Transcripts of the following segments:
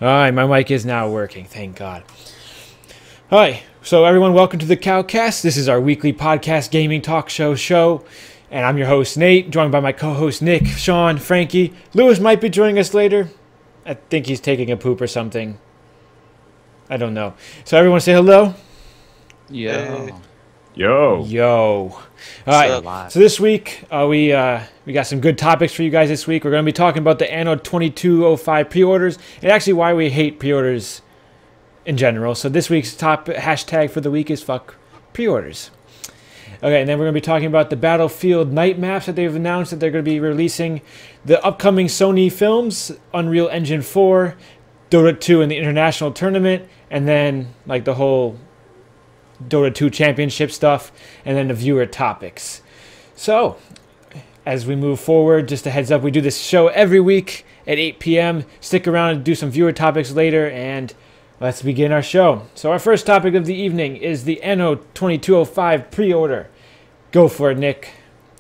All right, my mic is now working. Thank God. All right, so everyone, welcome to the CowCast. This is our weekly podcast gaming talk show. And I'm your host, Nate, joined by my co-hosts, Nick, Sean, Frankie. Lewis might be joining us later. I think he's taking a poop or something. I don't know. So everyone say hello. Yo. All right. So this week, we got some good topics for you guys this week. We're going to be talking about the Anno 2205 pre-orders and actually why we hate pre-orders in general. So this week's top hashtag for the week is fuck pre-orders. Okay, and then we're going to be talking about the Battlefield night maps that they've announced that they're going to be releasing, the upcoming Sony films, Unreal Engine 4, Dota 2 in the international tournament, and then like the whole Dota 2 championship stuff, and then the viewer topics. So, as we move forward, just a heads up, we do this show every week at 8 p.m. Stick around and do some viewer topics later, and let's begin our show. So our first topic of the evening is the Anno 2205 pre-order. Go for it, Nick.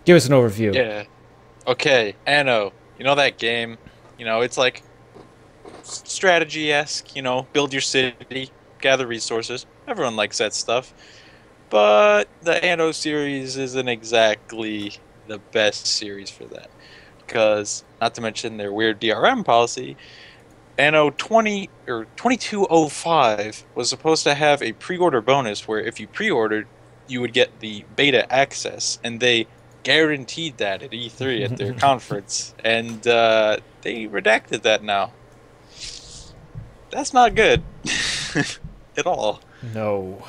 Give us an overview. Yeah. Okay, Anno. You know that game? You know, it's like strategy-esque, you know, build your city, gather resources. Everyone likes that stuff. But the Anno series isn't exactly the best series for that. Because, not to mention their weird DRM policy, Anno 2205 was supposed to have a pre-order bonus where if you pre-ordered, you would get the beta access, and they guaranteed that at E3 at their conference, and they redacted that now. That's not good at all. No.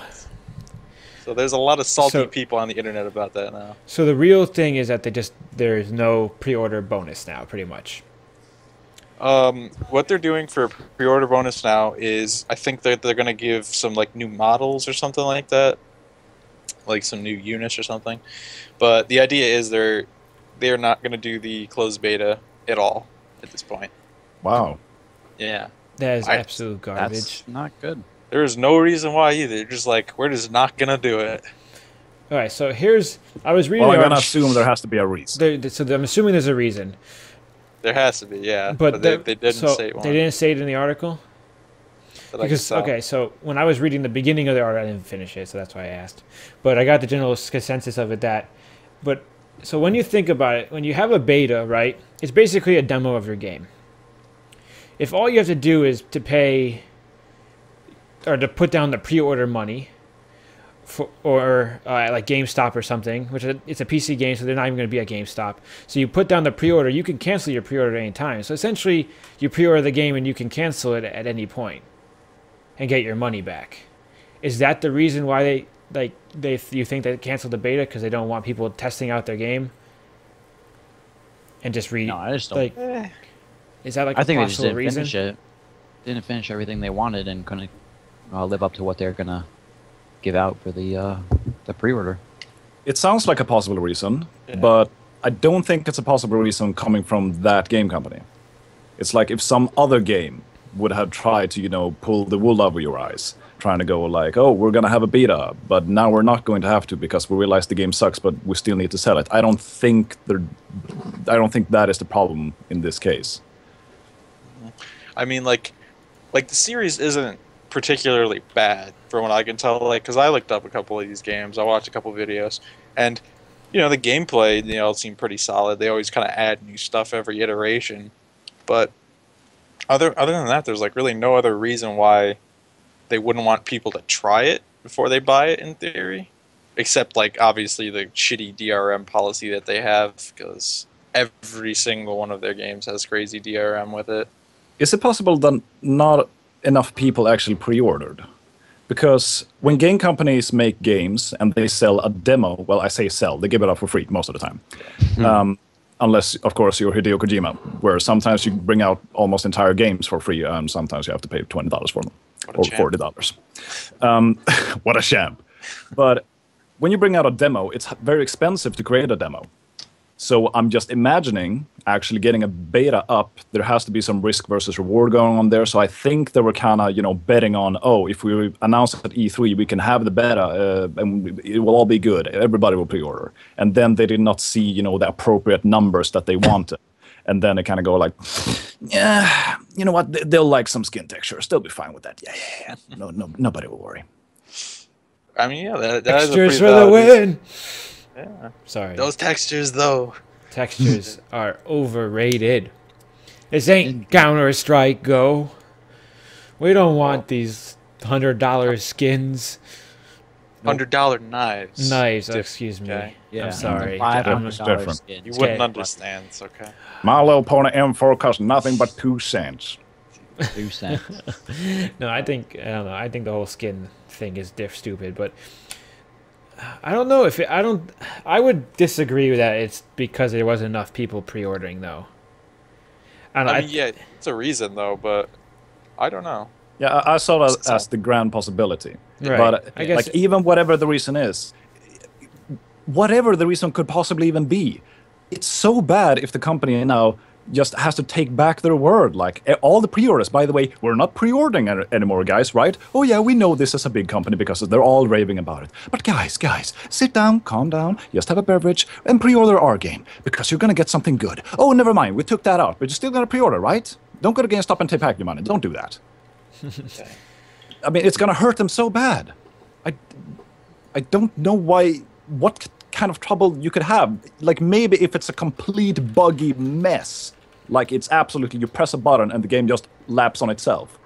So there's a lot of salty people on the internet about that now. So the real thing is that there's no pre-order bonus now, pretty much. What they're doing for a pre-order bonus now is I think they're going to give some like new models or something like that. Like some new units or something, but the idea is they're not going to do the closed beta at all at this point. Wow. Yeah. That is absolute garbage. That's not good. There is no reason why either. They're just like, we're just not going to do it. All right, so I was reading... Well, I'm going to assume there has to be a reason. So I'm assuming there's a reason. There has to be, yeah. But they didn't say one. They didn't say it in the article? Because, okay, so when I was reading the beginning of the article, I didn't finish it, so that's why I asked. But I got the general consensus of it so when you think about it, when you have a beta, right, it's basically a demo of your game. If all you have to do is to pay, or to put down the pre-order money, or like GameStop or something, which it's a PC game, so they're not even going to be at GameStop. So you put down the pre-order, you can cancel your pre-order at any time. So essentially, you pre-order the game and you can cancel it at any point and get your money back. Is that the reason why you think they canceled the beta, because they don't want people testing out their game and just No, I just don't. like? Is that like I a think they just possible didn't reason? finish it. Didn't finish everything they wanted and couldn't live up to what they're gonna give out for the pre-order. It sounds like a possible reason, but I don't think it's a possible reason coming from that game company. It's like if some other game would have tried to, pull the wool over your eyes, trying to go like, oh, we're going to have a beta, but now we're not going to have to because we realize the game sucks, but we still need to sell it. I don't think that is the problem in this case. I mean, like the series isn't particularly bad from what I can tell, because I looked up a couple of these games, I watched a couple of videos, and the gameplay it seemed pretty solid. They always kind of add new stuff every iteration, but other than that, there's like really no other reason why they wouldn't want people to try it before they buy it, in theory, except like obviously the shitty DRM policy that they have, because every single one of their games has crazy DRM with it. Is it possible that not enough people actually pre-ordered? Because when game companies make games and they sell a demo, well, I say sell, they give it up for free most of the time. Yeah. Unless, of course, you're Hideo Kojima, where sometimes you bring out almost entire games for free, and sometimes you have to pay $20 for them, or $40. What a champ. But when you bring out a demo, it's very expensive to create a demo. So I'm just imagining actually getting a beta up. There has to be some risk versus reward going on there. So I think they were kind of, betting on, oh, if we announce it at E3, we can have the beta and it will all be good. Everybody will pre-order. And then they did not see, the appropriate numbers that they wanted. and then they kind of go like, yeah, you know what? They'll like some skin textures. They'll be fine with that. Yeah. No, nobody will worry. I mean, yeah, that is a Textures pretty for the valid win. Yeah. Sorry. Those textures, though. Textures are overrated. This ain't Counter-Strike Go. We don't want these $100 skins. $100 knives. Knives, excuse me. Okay. Yeah, I'm sorry. It's $500 different. skin. You wouldn't Okay. understand. It's okay. My little pony M4 costs nothing but 2 cents. 2 cents. No, I don't know. I think the whole skin thing is stupid, but I don't know if I would disagree with that. It's because there wasn't enough people pre-ordering, though. I mean, yeah, it's a reason though, but I don't know. Yeah, I saw that as the grand possibility. Right. But I guess like even whatever the reason is, whatever the reason could possibly even be, it's so bad if the company now just has to take back their word. Like all the pre-orders, by the way, we're not pre-ordering anymore, guys, right? Oh yeah, we know this is a big company because they're all raving about it. But guys, sit down, calm down, just have a beverage and pre-order our game because you're gonna get something good. Oh, never mind, we took that out, but you're still gonna pre-order, right? Don't go to GameStop and take back your money. Don't do that. I mean, it's gonna hurt them so bad. I don't know what kind of trouble you could have. Like maybe if it's a complete buggy mess, like it's absolutely, you press a button and the game just laps on itself.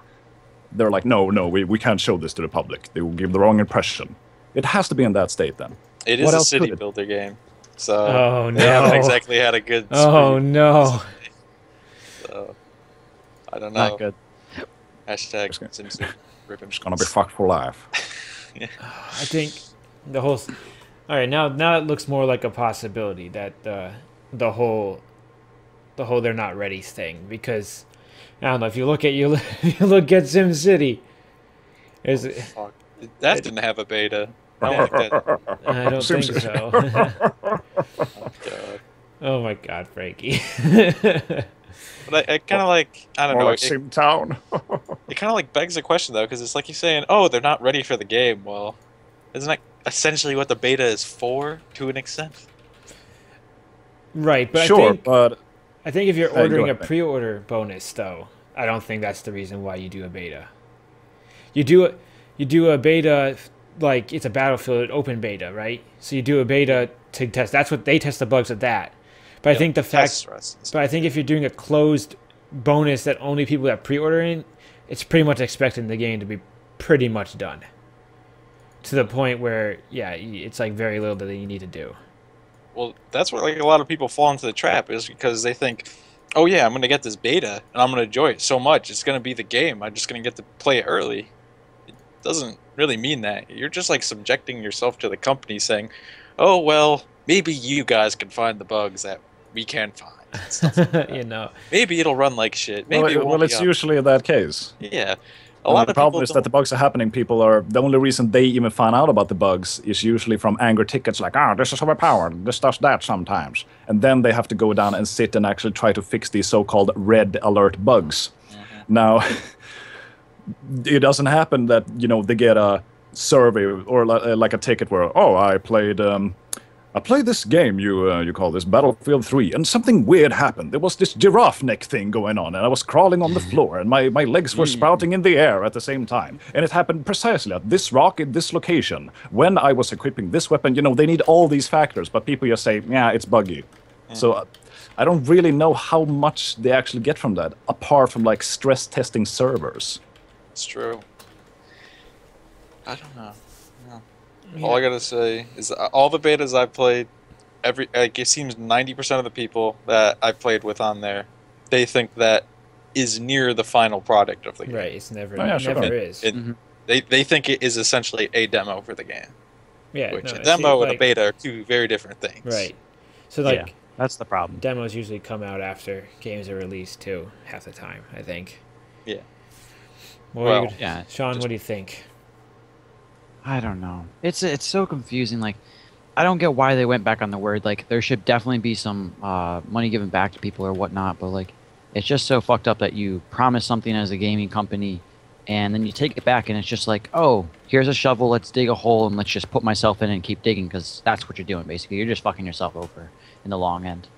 They're like, no, we can't show this to the public. They will give the wrong impression. It has to be in that state then. It is a city builder game, so Oh, they haven't no. exactly had a good. Oh screen. no. So I don't know. Not good. Hashtag SimCity. Rip him. It's gonna be fucked for life. I think the whole. All right, now it looks more like a possibility that the whole they're not ready thing, because I don't know if you look at SimCity, Fuck. That didn't have a beta. I don't think that. I don't think so. Oh, God. Oh my God, Frankie. But I kind of like, I don't More know. like Simtown. It kind of like begs the question though, because it's like you're saying, oh, they're not ready for the game. Well, isn't that essentially what the beta is for, to an extent? Right, but Sure, but I think if you're Go ordering a ahead. pre-order bonus, though, I don't think that's the reason why you do a beta. You do a beta like it's a Battlefield open beta, right? So you do a beta to test. That's what they test the bugs of that. But I think the fact, but I think if you're doing a closed bonus that only people that pre-order in, it's pretty much expecting the game to be pretty much done. To the point where, yeah, it's like very little that you need to do. Well, that's where like a lot of people fall into the trap, is because they think, oh yeah, I'm gonna get this beta and I'm gonna enjoy it so much. It's gonna be the game. I'm just gonna get to play it early. It doesn't really mean that. You're just like subjecting yourself to the company, saying, oh well, maybe you guys can find the bugs that we can't find. And stuff like that. You know. Maybe it'll run like shit. Maybe well, it's usually that case. Yeah. A lot of the problem is that the bugs are happening. People are the only reason they even find out about the bugs is usually from angry tickets, like, this is overpowered, this does that sometimes, and then they have to go down and sit and actually try to fix these so-called red alert bugs. Mm-hmm. Now, it doesn't happen that they get a survey or like a ticket where, oh, I played this game you call this Battlefield 3, and something weird happened. There was this giraffe neck thing going on, and I was crawling on the floor, and my legs were sprouting in the air at the same time. And it happened precisely at this rock in this location when I was equipping this weapon. They need all these factors, but people just say, yeah, it's buggy. So I don't really know how much they actually get from that, apart from like stress testing servers. It's true. I don't know. All I gotta say is all the betas I've played, it seems 90% of the people that I've played with on there, they think that is near the final product of the game. Right, it's never, sure. never is. They think it is essentially a demo for the game. Yeah, Which a demo and a beta are two very different things. Right. So like, yeah, that's the problem. Demos usually come out after games are released too, half the time, I think. Yeah. Sean, what do you think? I don't know. It's so confusing. Like, I don't get why they went back on the word. Like, there should definitely be some money given back to people or whatnot. But like, it's just so fucked up that you promise something as a gaming company, and then you take it back, and it's just like, oh, here's a shovel. Let's dig a hole, and let's just put myself in and keep digging, because that's what you're doing. Basically, you're just fucking yourself over in the long end.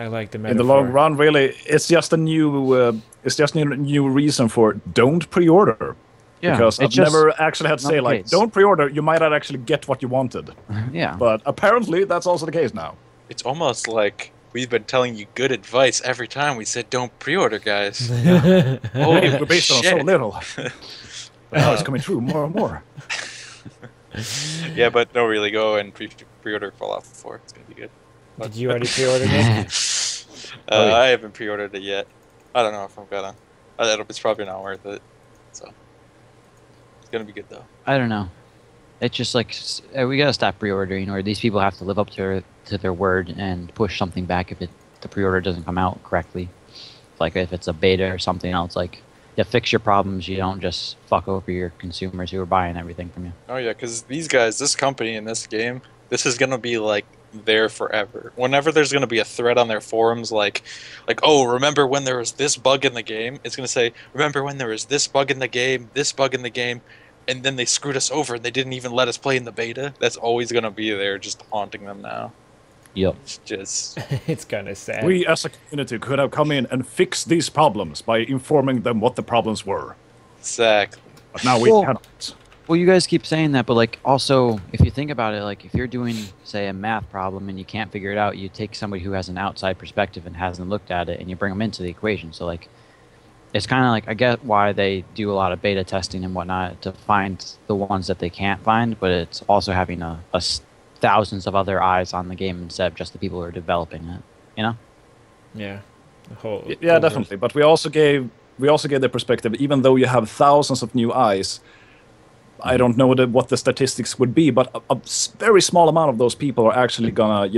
I like the metaphor. In the long run, really, it's just a new reason for don't pre-order. Yeah, because I've never actually had to say, like, don't pre-order, you might not actually get what you wanted. Yeah. But apparently, that's also the case now. It's almost like we've been telling you good advice every time we said don't pre-order, guys. Holy we're based on so little. But now it's coming true more and more. Yeah, but no, really, go and pre-order Fallout 4. It's going to be good. Did you already pre-order it? I haven't pre-ordered it yet. I don't know if I'm gonna. It's probably not worth it. So it's gonna be good though. I don't know. It's just like we gotta stop pre-ordering, or these people have to live up to their word and push something back if the pre-order doesn't come out correctly. Like if it's a beta or something else, like you fix your problems. You don't just fuck over your consumers who are buying everything from you. Oh yeah, because these guys, this company in this game, this is gonna be like there forever. Whenever there's going to be a thread on their forums like oh, remember when there was this bug in the game, it's going to say, remember when there was this bug in the game, and then they screwed us over and they didn't even let us play in the beta. That's always going to be there, just haunting them now. Yep. It's just it's kind of sad. We as a community could have come in and fixed these problems by informing them what the problems were. Exactly. But now we cannot. Well, you guys keep saying that, but like also, if you think about it, like if you're doing, say, a math problem and you can't figure it out, you take somebody who has an outside perspective and hasn't looked at it, and you bring them into the equation. So like, it's kind of like, I get why they do a lot of beta testing and whatnot to find the ones that they can't find, but it's also having thousands of other eyes on the game instead of just the people who are developing it. You know? Yeah. Definitely. But we also gave the perspective, even though you have thousands of new eyes. I don't know what the statistics would be, but a very small amount of those people are actually gonna,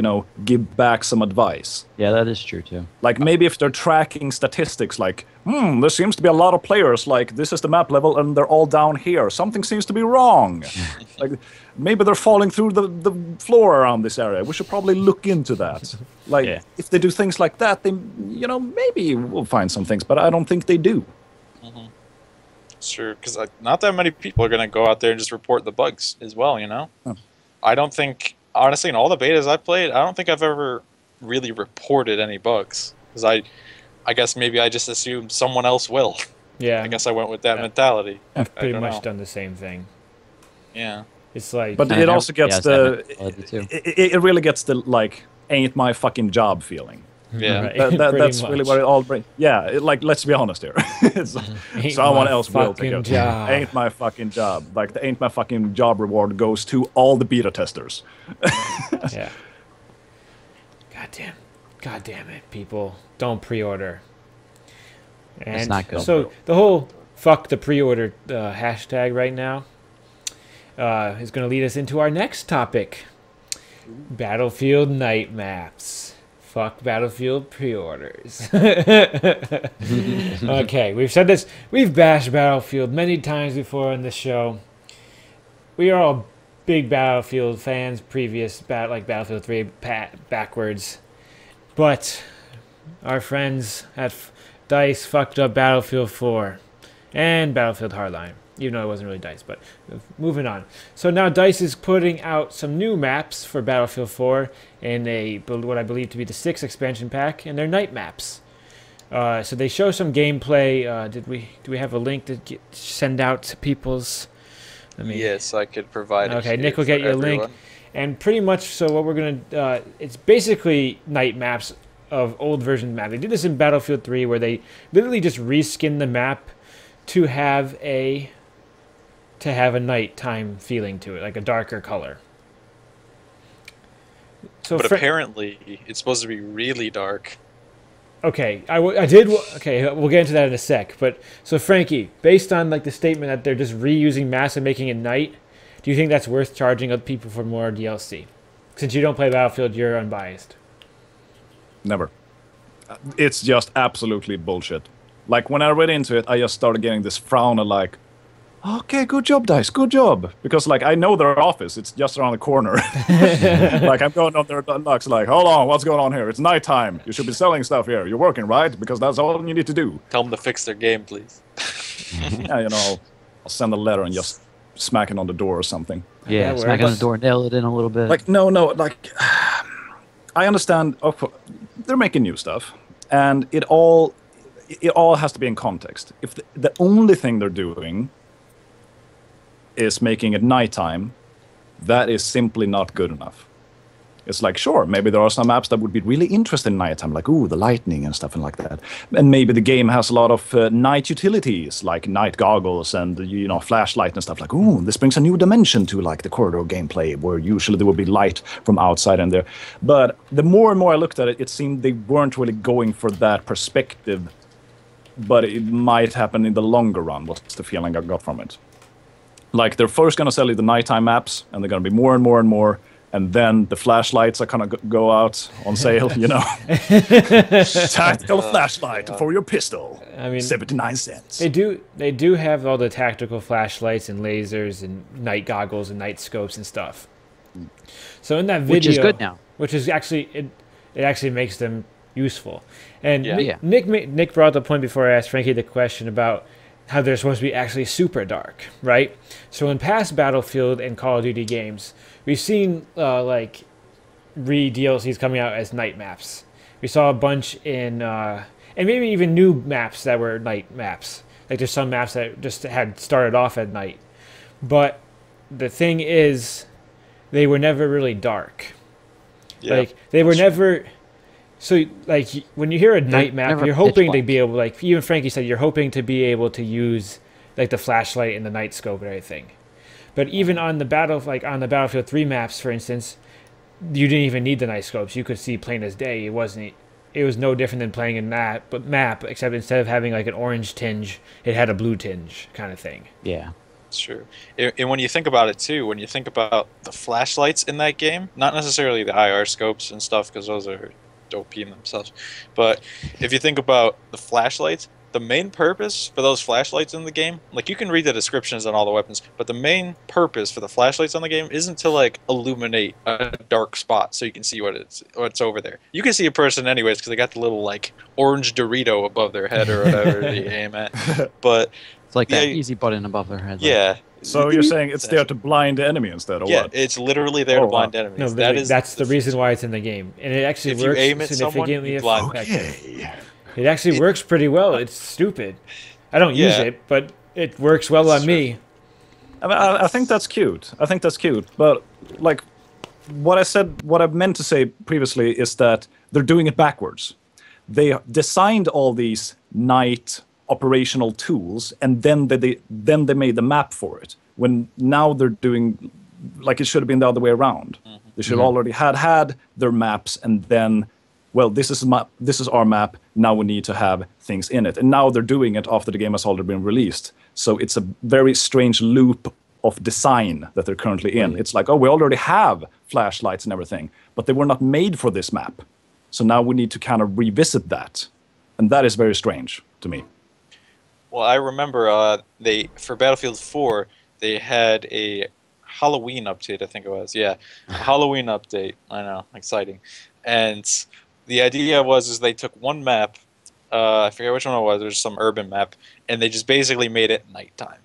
give back some advice. Yeah, that is true too. Like maybe if they're tracking statistics, like, there seems to be a lot of players, like this is the map level and they're all down here. Something seems to be wrong. Like maybe they're falling through the floor around this area. We should probably look into that. Like if they do things like that, they, maybe we'll find some things, but I don't think they do. Mm-hmm. Sure, because not that many people are going to go out there and just report the bugs as well, Huh. I don't think, honestly, in all the betas I've played, I don't think I've ever really reported any bugs. Because I guess maybe I just assumed someone else will. Yeah. I guess I went with that mentality. I've pretty much done the same thing. Yeah. It's like... But it also gets it really gets the, like, ain't my fucking job feeling. Yeah, right. That's really what it all brings. Yeah, let's be honest here. Someone else will take it. Ain't my fucking job. Like the ain't my fucking job reward goes to all the beta testers. Yeah. God damn it, people! Don't pre-order. And it's not good. So the whole "fuck the pre-order" hashtag right now is going to lead us into our next topic: Battlefield night maps. Fuck Battlefield pre-orders. Okay, we've said this. We've bashed Battlefield many times before on this show. We are all big Battlefield fans, like Battlefield 3 backwards. But our friends at DICE fucked up Battlefield 4 and Battlefield Hardline. Even though it wasn't really DICE, but moving on. So now DICE is putting out some new maps for Battlefield 4 in what I believe to be the 6th expansion pack, and they're night maps. So they show some gameplay. Do we have a link to send out to people's? Yes, I could provide it. Okay, Nick will get you a link. And pretty much, so what we're going to... it's basically night maps of old version map. They did this in Battlefield 3 where they literally just reskin the map to have a nighttime feeling to it, like a darker color. So but apparently, it's supposed to be really dark. Okay, okay, we'll get into that in a sec. But so Frankie, based on like the statement that they're just reusing maps and making it night, do you think that's worth charging other people for more DLC? Since you don't play Battlefield, you're unbiased. Never. It's just absolutely bullshit. Like when I read into it, I just started getting this frown of like, okay, good job, DICE, good job. Because, like, I know their office. It's just around the corner. Like, I'm going on their locks, like, hold on, what's going on here? It's nighttime. You should be selling stuff here. You're working, right? Because that's all you need to do. Tell them to fix their game, please. Yeah, I'll send a letter and just smack it on the door or something. Yeah, smack it on the door, nail it in a little bit. Like, no, like... I understand. They're making new stuff, and it all has to be in context. If the only thing they're doing is making it nighttime, that is simply not good enough. It's like, sure, maybe there are some apps that would be really interested in nighttime, like, ooh, the lightning and stuff and like that. And maybe the game has a lot of night utilities, like night goggles and, flashlight and stuff like, ooh, this brings a new dimension to, like, the corridor gameplay, where usually there would be light from outside and there. But the more and more I looked at it, it seemed they weren't really going for that perspective, but it might happen in the longer run, was the feeling I got from it. Like, they're first going to sell you the nighttime apps, and they're going to be more and more and more. And then the flashlights are kind of go out on sale, Tactical flashlight for your pistol. I mean, 79 cents. They do have all the tactical flashlights and lasers and night goggles and night scopes and stuff. So in that video, which is good now. Which is actually it actually makes them useful. And Nick brought up the point before I asked Frankie the question about how they're supposed to be actually super dark, right? So in past Battlefield and Call of Duty games, we've seen like DLCs coming out as night maps. We saw a bunch in, and maybe even new maps that were night maps. Like there's some maps that just had started off at night. But the thing is, they were never really dark. Yeah, like they were never. So, like, when you hear a night map, you're hoping to be able, like, even Frankie said, you're hoping to be able to use, like, the flashlight and the night scope and everything. But even on the Battlefield 3 maps, for instance, you didn't even need the night scopes. You could see plain as day. It was no different than playing a map, except instead of having, like, an orange tinge, it had a blue tinge kind of thing. Yeah. It's true. And when you think about it, too, when you think about the flashlights in that game, not necessarily the IR scopes and stuff, because those are OP in themselves. But if you think about the flashlights, the main purpose for those flashlights in the game, like you can read the descriptions on all the weapons, but the main purpose for the flashlights on the game isn't to like illuminate a dark spot so you can see what's over there. You can see a person anyways because they got the little like orange Dorito above their head or whatever you aim at. But it's like that easy button above their head. Yeah. So you're saying it's there to blind the enemy instead, or what? Yeah, it's literally there to blind enemies. No, that's the reason why it's in the game, and it actually works significantly. It actually works pretty well. It's stupid. I don't use it, but it works well on me. I think that's cute. But like what I meant to say previously is that they're doing it backwards. They designed all these night operational tools, and then they made the map for it. When now they're doing like it should have been the other way around. They should have already had their maps, and then, well, this is our map. Now we need to have things in it, and now they're doing it after the game has already been released. So it's a very strange loop of design that they're currently in. It's like, oh, we already have flashlights and everything, but they were not made for this map. So now we need to kind of revisit that, and that is very strange to me. Well, I remember for Battlefield 4, they had a Halloween update, I think it was. Yeah, a Halloween update. I know, exciting. And the idea was they took one map, I forget which one it was, there's some urban map, and they just basically made it nighttime.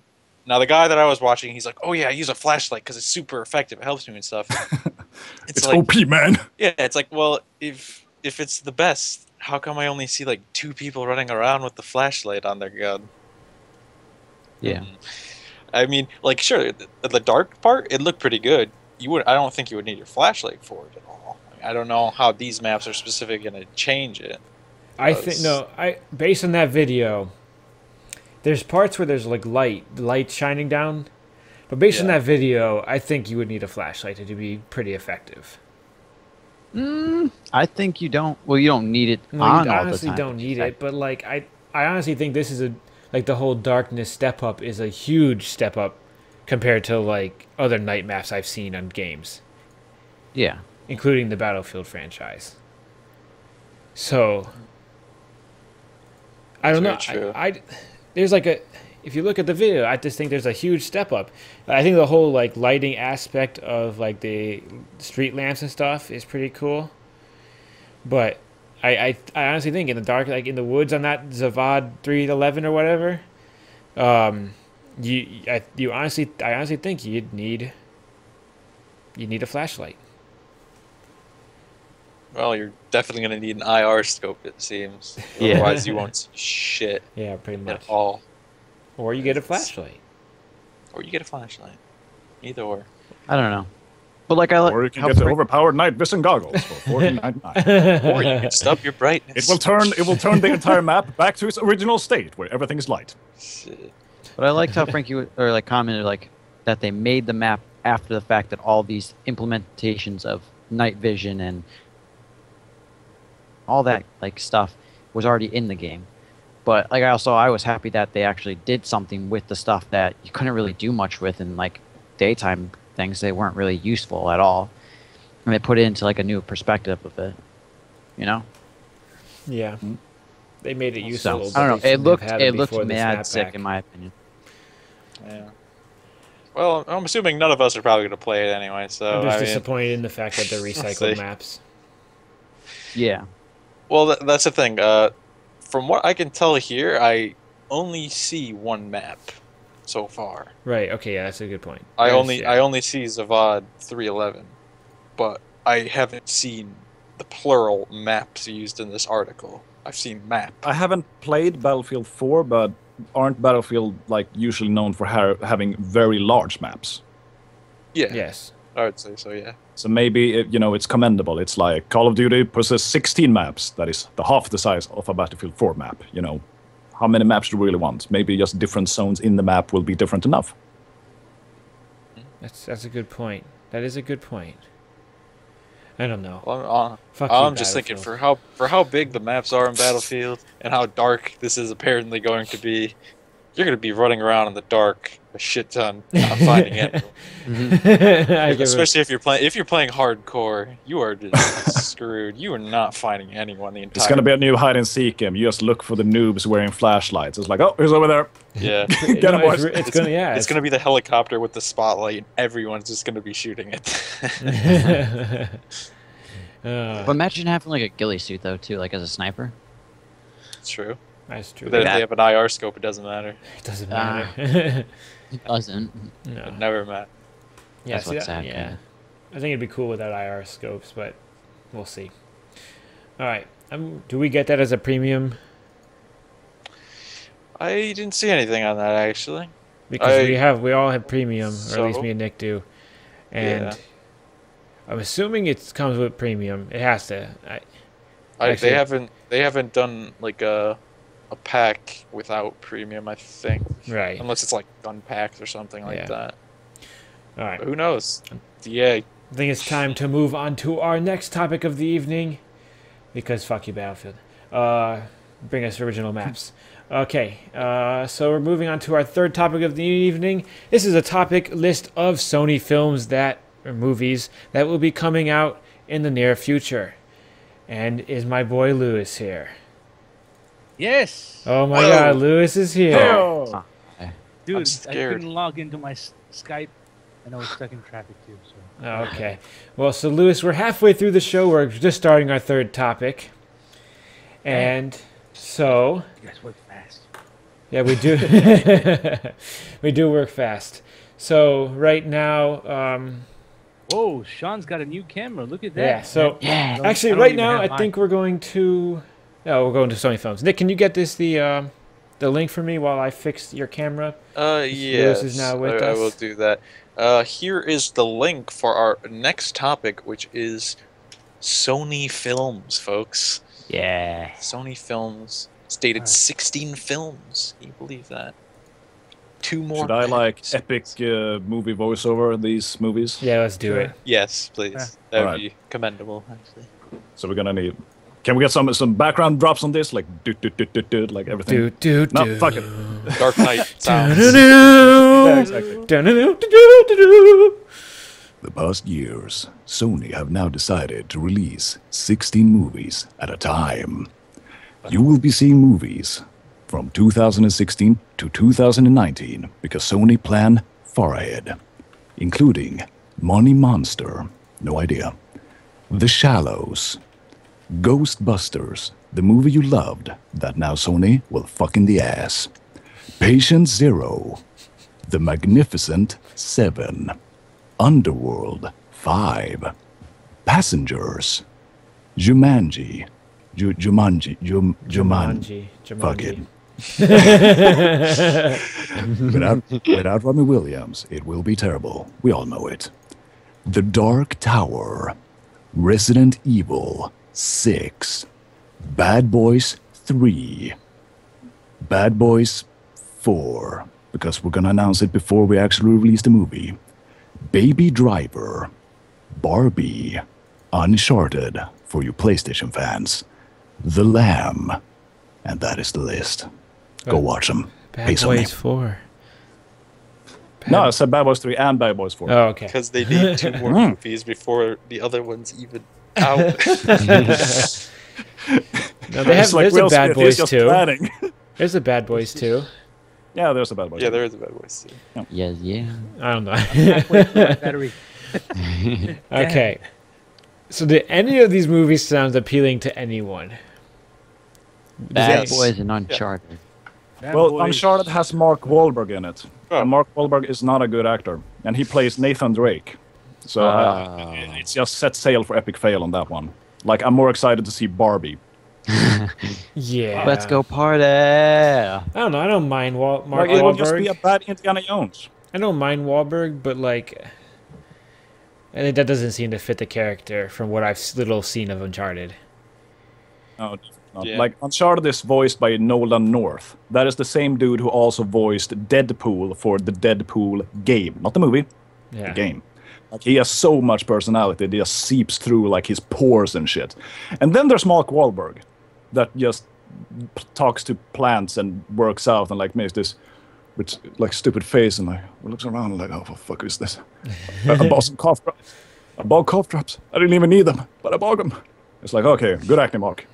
Now, the guy that I was watching, he's like, oh yeah, I use a flashlight because it's super effective, it helps me and stuff. It's like, OP, man. Yeah, it's like, well, if it's the best, how come I only see like 2 people running around with the flashlight on their gun? Yeah. I mean, like, sure, the dark part, it looked pretty good. I don't think you would need your flashlight for it at all. I don't know how these maps are specifically going to change it. Based on that video, there's parts where there's like light shining down, but based on that video, I think you would need a flashlight to be pretty effective. I think you don't. Well, you don't need it on all the time. You honestly don't need it, but like I honestly think this is the whole darkness step up is a huge step up compared to like other night maps I've seen on games. Yeah, including the Battlefield franchise. So I don't know. There's like if you look at the video, I just think there's a huge step up. I think the whole like lighting aspect of like the street lamps and stuff is pretty cool. But I honestly think in the dark, like in the woods on that Zavad 311 or whatever, I honestly think you need a flashlight. Well, you're definitely going to need an IR scope, it seems. Yeah. Otherwise, you won't see shit Yeah, pretty much. at all. Or you get a flashlight. Or you get a flashlight. Either or. I don't know. But like I Or you can get the overpowered night vision goggles for $14.99. Or you can stop your brightness. It will turn the entire map back to its original state, where everything is light. Shit. But I liked how Frankie commented like that they made the map after the fact, that all these implementations of night vision and all that like stuff was already in the game. But like I was happy that they actually did something with the stuff that you couldn't really do much with in like daytime things. They weren't really useful at all, and they put it into like a new perspective of it. You know? Yeah. They made it useful. So, I don't know. It looked mad sick in my opinion. Yeah. Well, I'm assuming none of us are probably going to play it anyway, so... I'm just disappointed in the fact that they're recycled maps. Yeah. Well, that's the thing. From what I can tell here, I only see one map so far. Right, okay, yeah, that's a good point. I only see Zavad 311, but I haven't seen the plural maps used in this article. I've seen map. I haven't played Battlefield 4, but aren't Battlefield like usually known for having very large maps? Yeah. Yes. I would say so, yeah. So maybe it's commendable. It's like Call of Duty possesses 16 maps. That is half the size of a Battlefield 4 map. How many maps do you really want? Maybe just different zones in the map will be different enough. That's a good point. That is a good point. I don't know. Well, I'm just thinking for how big the maps are in Battlefield and how dark this is apparently going to be, you're going to be running around in the dark a shit ton, not finding anyone. Especially if you're playing hardcore, you are just screwed. You are not finding anyone the entire. It's going to be a new hide and seek game. You just look for the noobs wearing flashlights. It's like, oh, he's over there. Yeah. Get him, boys. It's going to be the helicopter with the spotlight, and everyone's just going to be shooting it. But imagine having like a ghillie suit though too, like as a sniper. It's true. That's true. But if they have an IR scope, it doesn't matter. It doesn't matter. It doesn't. No. It never matters. Yeah, That's what's sad. Yeah. I think it'd be cool without IR scopes, but we'll see. All right. Do we get that as a premium? I didn't see anything on that actually. Because we all have premium, or at least me and Nick do, and I'm assuming it comes with premium. It has to. They haven't done like a pack without premium, I think. Right. Unless it's like gun packs or something like that. All right. But who knows? DA. I think it's time to move on to our next topic of the evening, because fuck you, Battlefield. Bring us original maps. Okay, so we're moving on to our third topic of the evening. This is a topic list of Sony films or movies that will be coming out in the near future. And is my boy Lewis here? Yes. Oh my God, Lewis is here. Oh. Dude, I couldn't log into my Skype, and I was stuck in traffic too. So. Okay. Well, so Lewis, we're halfway through the show. We're just starting our third topic. And so... You guys work fast. Yeah, we do. We do work fast. So right now... Whoa, Sean's got a new camera. Look at that. Yeah, so actually right now I think we're going to... Oh, we're going to Sony Films. Nick, can you get the link for me while I fix your camera? Yes. Lewis is now with us. I will do that. Here is the link for our next topic, which is Sony Films, folks. Yeah. Sony Films. Stated 16 films. Can you believe that? 2 more. Should I like epic movie voiceover these movies? Yeah, let's do it. Yes, please. That would be commendable, actually. So we're gonna need. Can we get some background drops on this, like like everything? No, fuck it. Dark Knight sounds. Yeah, exactly. The past years, Sony have now decided to release 16 movies at a time. You will be seeing movies from 2016 to 2019 because Sony plan far ahead, including Money Monster, no idea, The Shallows, Ghostbusters, the movie you loved that now Sony will fuck in the ass, Patient Zero, The Magnificent Seven, Underworld 5, Passengers, Jumanji. Jumanji. Fuck it. Without Robin Williams, it will be terrible. We all know it. The Dark Tower. Resident Evil 6. Bad Boys 3. Bad Boys 4. Because we're gonna announce it before we actually release the movie. Baby Driver. Barbie. Uncharted, for you PlayStation fans. The Lamb. And that is the list. Go watch them. Bad Boys 4. No, I said Bad Boys 3 and Bad Boys 4. Oh, okay. Because they need 2 more movies before the other one's even out. No, they have, like there's a Bad Boys 2. Planning. There's a Bad Boys 2. Yeah, there's a Bad Boys 2. Yeah, there is a Bad Boys 2. Yeah. I don't know. Battery. Okay. So did any of these movies sound appealing to anyone? Bad Boys and Uncharted. Well, Uncharted has Mark Wahlberg in it. Oh. And Mark Wahlberg is not a good actor. And he plays Nathan Drake. So it's just set sail for epic fail on that one. Like, I'm more excited to see Barbie. Yeah. Let's go party. I don't know. I don't mind Mark Like, it would just be Wahlberg. a bad Indiana Jones. I don't mind Wahlberg, but like, I think that doesn't seem to fit the character from what I've little seen of Uncharted. No, definitely not. Yeah. Like, Uncharted is voiced by Nolan North. That is the same dude who also voiced Deadpool for the Deadpool game. Not the movie, Yeah. the game. Like, he has so much personality, it just seeps through like his pores and shit. And then there's Mark Wahlberg, that just talks to plants and works out and like makes this with like stupid face and like looks around and like, oh, what the fuck is this? I bought some cough drops. I bought cough drops. I didn't even need them, but I bought them. It's like, okay, good acting, Mark.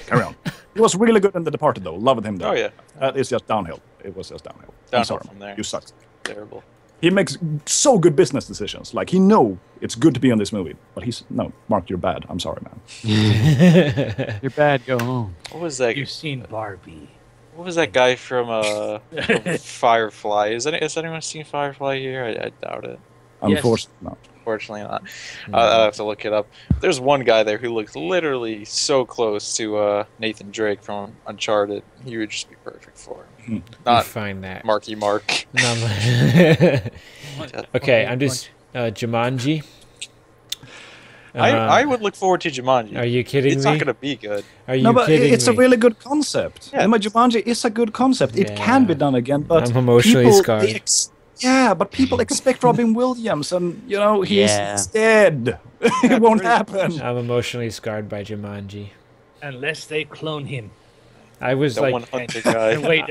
Carry on. He was really good in The Departed, though. Loved him there. Oh, yeah. It's just downhill. It was just downhill. I'm Downhill sorry, from there. you sucked. Terrible. He makes so good business decisions. Like, he know it's good to be on this movie. But no, Mark, you're bad. I'm sorry, man. You're bad. Go home. What was that? You've seen Barbie. What was that guy from Firefly? Has anyone seen Firefly here? I doubt it. Unfortunately, not. Unfortunately not. I'll have to look it up. There's one guy there who looks literally so close to Nathan Drake from Uncharted. He would just be perfect for him. Not Find that. Marky Mark. Okay, I'm just Jumanji. I would look forward to Jumanji. Are you kidding me? It's not going to be good. Are you No, but kidding it's me? a really good concept. Yeah. Jumanji is a good concept. It can be done again, but I'm emotionally people, scarred. But people expect Robin Williams, and he's dead. It won't happen. I'm emotionally scarred by Jumanji. Unless they clone him. I was The like, 100 guy. And wait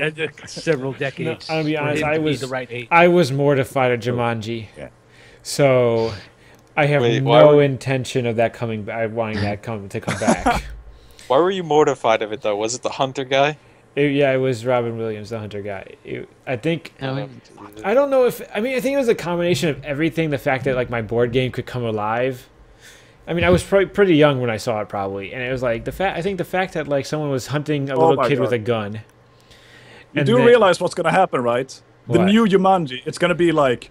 several decades. I'll be for honest, him I to be was the right age. I was mortified at Jumanji. Yeah. So I have Wait, why no were- intention of that coming back. Wanting that to come back. Why were you mortified of it, though? Was it the hunter guy? It was Robin Williams, the hunter guy. I think. No, I don't know if. I think it was a combination of everything. The fact that like my board game could come alive. I mean, I was pretty young when I saw it, probably, and it was like I think the fact that like someone was hunting a little my kid God. with a gun. You do realize what's going to happen, right? The What? new Jumanji, it's going to to be like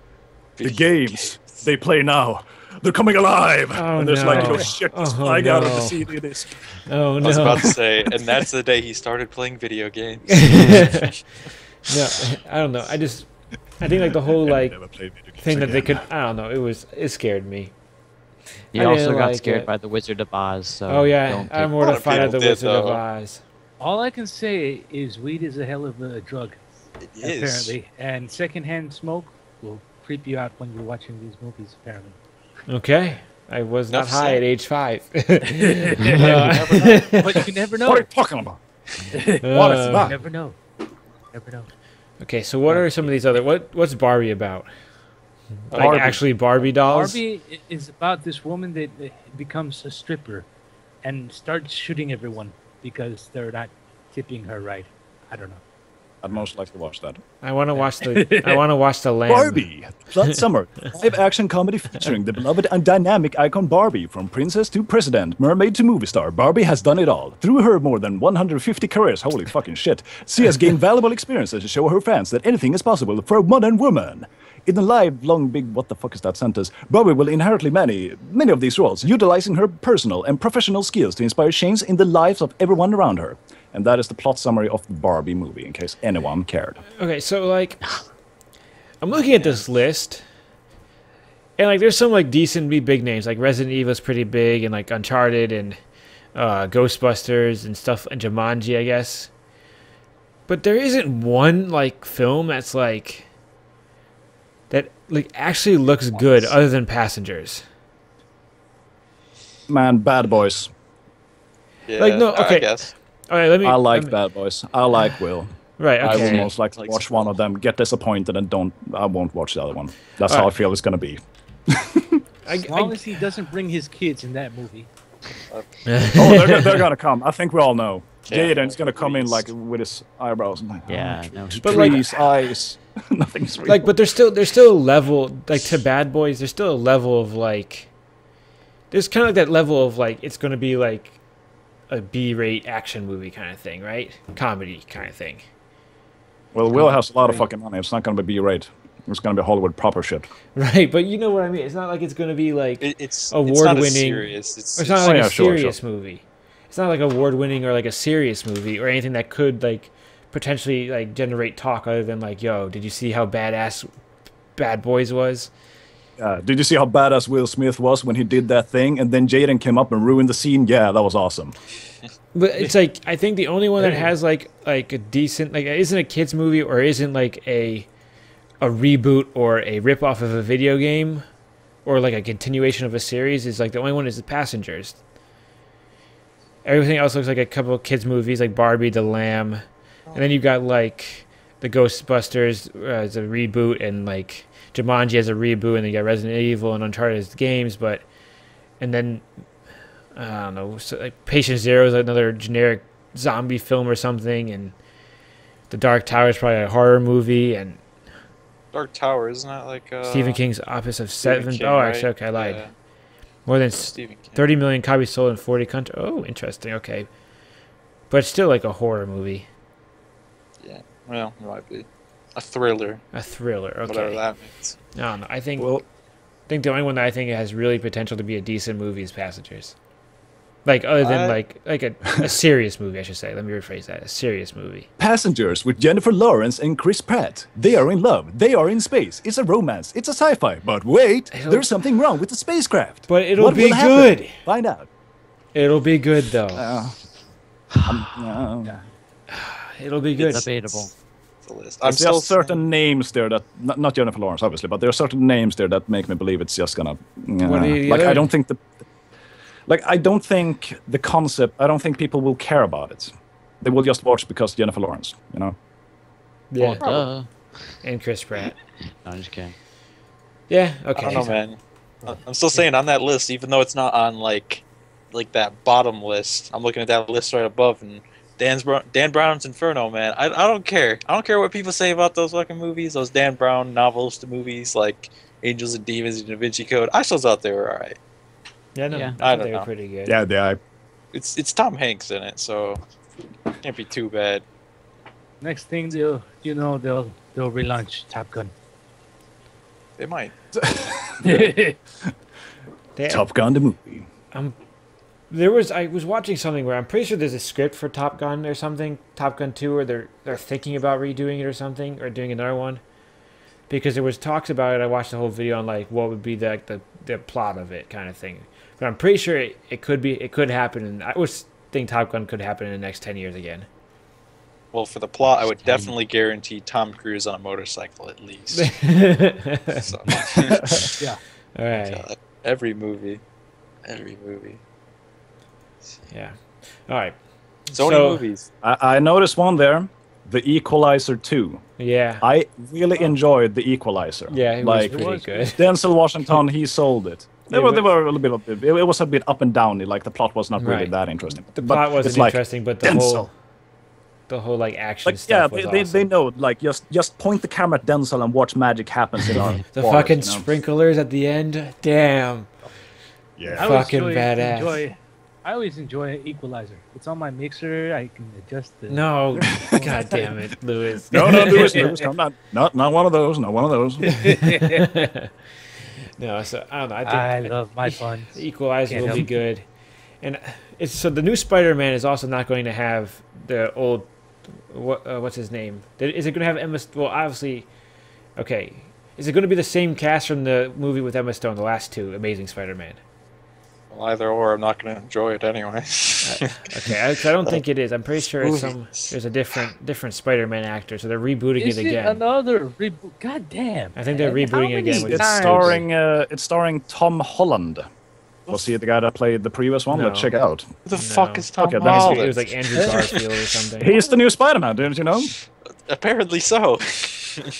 the games they play now. They're coming alive. Oh, and there's no. shit Oh, flying out of the no. CD disc. Oh I no! was about to say, and that's the day he started playing video games. No, I don't know. I think like the whole like Never played video games thing that they again. could. I don't know. It scared me. you I also didn't got like scared it. by the Wizard of Oz. So Oh yeah, don't I'm take- mortified at the people did, Wizard of though. Oz. All I can say is weed is a hell of a drug, It is. apparently. And secondhand smoke will creep you out when you're watching these movies, apparently. Okay, I was not Enough high said. at age 5. But you never know. What are you talking about? What is Uh, that? Never know. Never know. Okay, so what are some of these other? What's Barbie about? Like Barbie. actually Barbie dolls? Barbie is about this woman that becomes a stripper and starts shooting everyone because they're not tipping her right. I don't know. I'd most like to watch that. I want to watch the. I want to watch the Lamb. Barbie. That summer, live-action comedy featuring the beloved and dynamic icon Barbie, from princess to president, mermaid to movie star. Barbie has done it all. Through her more than 150 careers, holy fucking shit, she has gained valuable experiences to show her fans that anything is possible for a modern woman. In the live-long big what the fuck is that sentence, Barbie will inherit many of these roles, utilizing her personal and professional skills to inspire change in the lives of everyone around her. And that is the plot summary of the Barbie movie, in case anyone cared. Okay, so like, I'm looking at this list, and like, there's some like decently big names, like Resident Evil is pretty big, and like Uncharted and Ghostbusters and stuff, and Jumanji, I guess. But there isn't one like film that's like that like actually looks good other than Passengers. Man, Bad Boys. Yeah, like no, okay. I guess. All right, I like Bad Boys. I like Will. Right, okay. I will most likely watch one of them, get disappointed, and I won't watch the other one. That's how I feel it's gonna be. As long as he doesn't bring his kids in that movie. Oh, they're gonna come. I think we all know. Jaden's gonna come in like with his eyebrows and like, no. But trees, like, eyes, nothing's real. like, but there's still a level like to Bad Boys. There's still a level of like, there's kind of like that level of like it's gonna be like a B-rate action movie kind of thing, right? Comedy kind of thing. Well, Will has a lot of fucking money. It's not gonna be B-rate. It's gonna be Hollywood proper shit. Right, but you know what I mean. It's not like it's gonna be like It's award-winning. It's not like a serious movie. It's not like award-winning or like a serious movie or anything that could like potentially like generate talk other than like, yo, did you see how badass Bad Boys was? Did you see how badass Will Smith was when he did that thing? And then Jaden came up and ruined the scene. Yeah, that was awesome. But it's like I think the only one that has like a decent like isn't a kids movie or isn't like a reboot or a rip-off of a video game or like a continuation of a series is like the only one is The Passengers. Everything else looks like a couple of kids movies like Barbie, The Lamb, and then you've got like the Ghostbusters as a reboot and like Jumanji as a reboot, and then you got Resident Evil and Uncharted as games, and then I don't know, so like Patient Zero is another generic zombie film or something, and The Dark Tower is probably a horror movie, and Dark Tower, isn't that like Stephen King's Opus of Seven? King, oh, right? actually, okay, I lied. Yeah. More than 30 million copies sold in 40 countries. Oh, interesting. Okay, but it's still like a horror movie. Yeah, well, it might be a thriller. A thriller. Okay. Whatever that means. I don't know. I think the only one that I think has really potential to be a decent movie is Passengers. Like other than like a serious movie, I should say. Let me rephrase that. A serious movie. Passengers with Jennifer Lawrence and Chris Pratt. They are in love. They are in space. It's a romance. It's a sci-fi. But wait, there's something wrong with the spacecraft. But it'll what be will good. Happen? Find out. It'll be good though. It'll be good. It's debatable. There's just certain names there that not Jennifer Lawrence obviously, but there are certain names there that make me believe it's just gonna I don't think I don't think the concept, I don't think people will care about it. They will just watch because Jennifer Lawrence, you know? Yeah. And Chris Pratt. No, I'm just kidding. Yeah, okay. I don't know, man. I'm still saying on that list, even though it's not on like that bottom list, I'm looking at that list right above, and Dan Brown's Inferno, man. I don't care. I don't care what people say about those fucking movies, those Dan Brown novels to movies like Angels and Demons and Da Vinci Code. I still thought they were alright. Yeah, no, yeah. I thought they were pretty good. Yeah, they are. It's Tom Hanks in it, so can't be too bad. Next thing they'll relaunch Top Gun. They might. Top Gun the movie. I was watching something where I'm pretty sure there's a script for Top Gun or something, Top Gun 2, or they're thinking about redoing it or something, or doing another one. Because there was talks about it. I watched the whole video on like what would be the plot of it kind of thing. But I'm pretty sure it could happen, and I always think Top Gun could happen in the next 10 years again. Well, for the plot, I would definitely guarantee Tom Cruise on a motorcycle at least. So. Yeah. All right. God, every movie. Yeah. All right. So many movies. I noticed one there. The Equalizer 2. Yeah. I really enjoyed The Equalizer. Yeah, it was pretty good. Denzel Washington, he sold it. They were a little bit. It was a bit up and down. Like the plot was not really that interesting. The plot wasn't interesting, but the whole. the whole like action Like, stuff yeah, was they awesome. know, like, just point the camera at Denzel and watch magic happen in our The waters, fucking you know? sprinklers at the end, damn. Yeah. I always Fucking badass. I always enjoy Equalizer. It's on my mixer. I can adjust the. No, god damn it, Lewis. No, Lewis, I'm not one of those. Not one of those. No, so I don't know. I love my puns. Equalizer Can't will be help. good, and it's so the new Spider-Man is also not going to have the old what's his name? Is it going to have Emma? Well, obviously, okay. Is it going to be the same cast from the movie with Emma Stone, the last two Amazing Spider-Man? Well, either or, I'm not going to enjoy it anyway. Okay, I don't think it is. I'm pretty sure it's there's a different Spider-Man actor, so they're rebooting Is it it again. another reboot? God damn! I think they're man. rebooting How it again many with times? It's starring Tom Holland. Was he the guy that played the previous one? No. Let's check it out. Who the fuck is Tom Okay, then Holland? It was like Andrew Garfield or something. He's the new Spider-Man, didn't you know? Apparently so.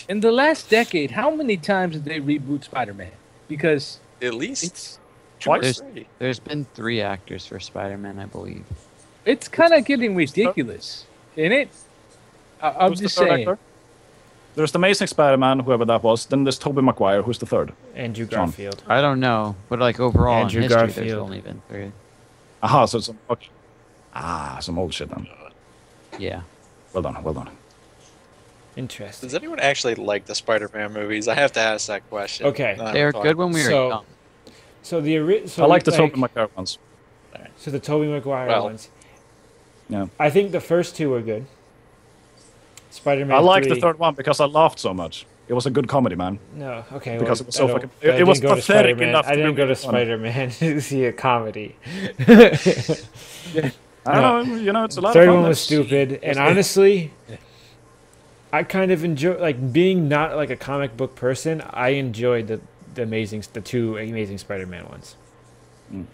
In the last decade, how many times did they reboot Spider-Man? Because At least it's Twice. There's been 3 actors for Spider-Man, I believe. it's kind of getting ridiculous, isn't it? I'm Who's the just third saying. actor? There's the Amazing Spider-Man, whoever that was. Then there's Tobey Maguire. Who's the third? Andrew John. Garfield. I don't know, but like overall Andrew in history, there's Garfield. only been 3. Aha, so some some old shit then. Yeah. Well done. Interesting. Does anyone actually like the Spider-Man movies? I have to ask that question. Okay. Then I They were talk. good when we were So- young. So the I like the Tobey Maguire ones. So the Tobey Maguire Well. ones. Yeah. I think the first 2 were good. Spider-Man. I like 3, the third one because I laughed so much. It was a good comedy, man. No, okay. Because well, it was so I don't- fucking- but I it was didn't go to pathetic Spider-Man. enough I to didn't be go to really funny. Spider-Man to see a comedy. I don't know, you know, it's a lot Third of fun. one was stupid, and honestly, I kind of enjoy like being not like a comic book person. I enjoyed the 2 Amazing Spider-Man ones. Mm.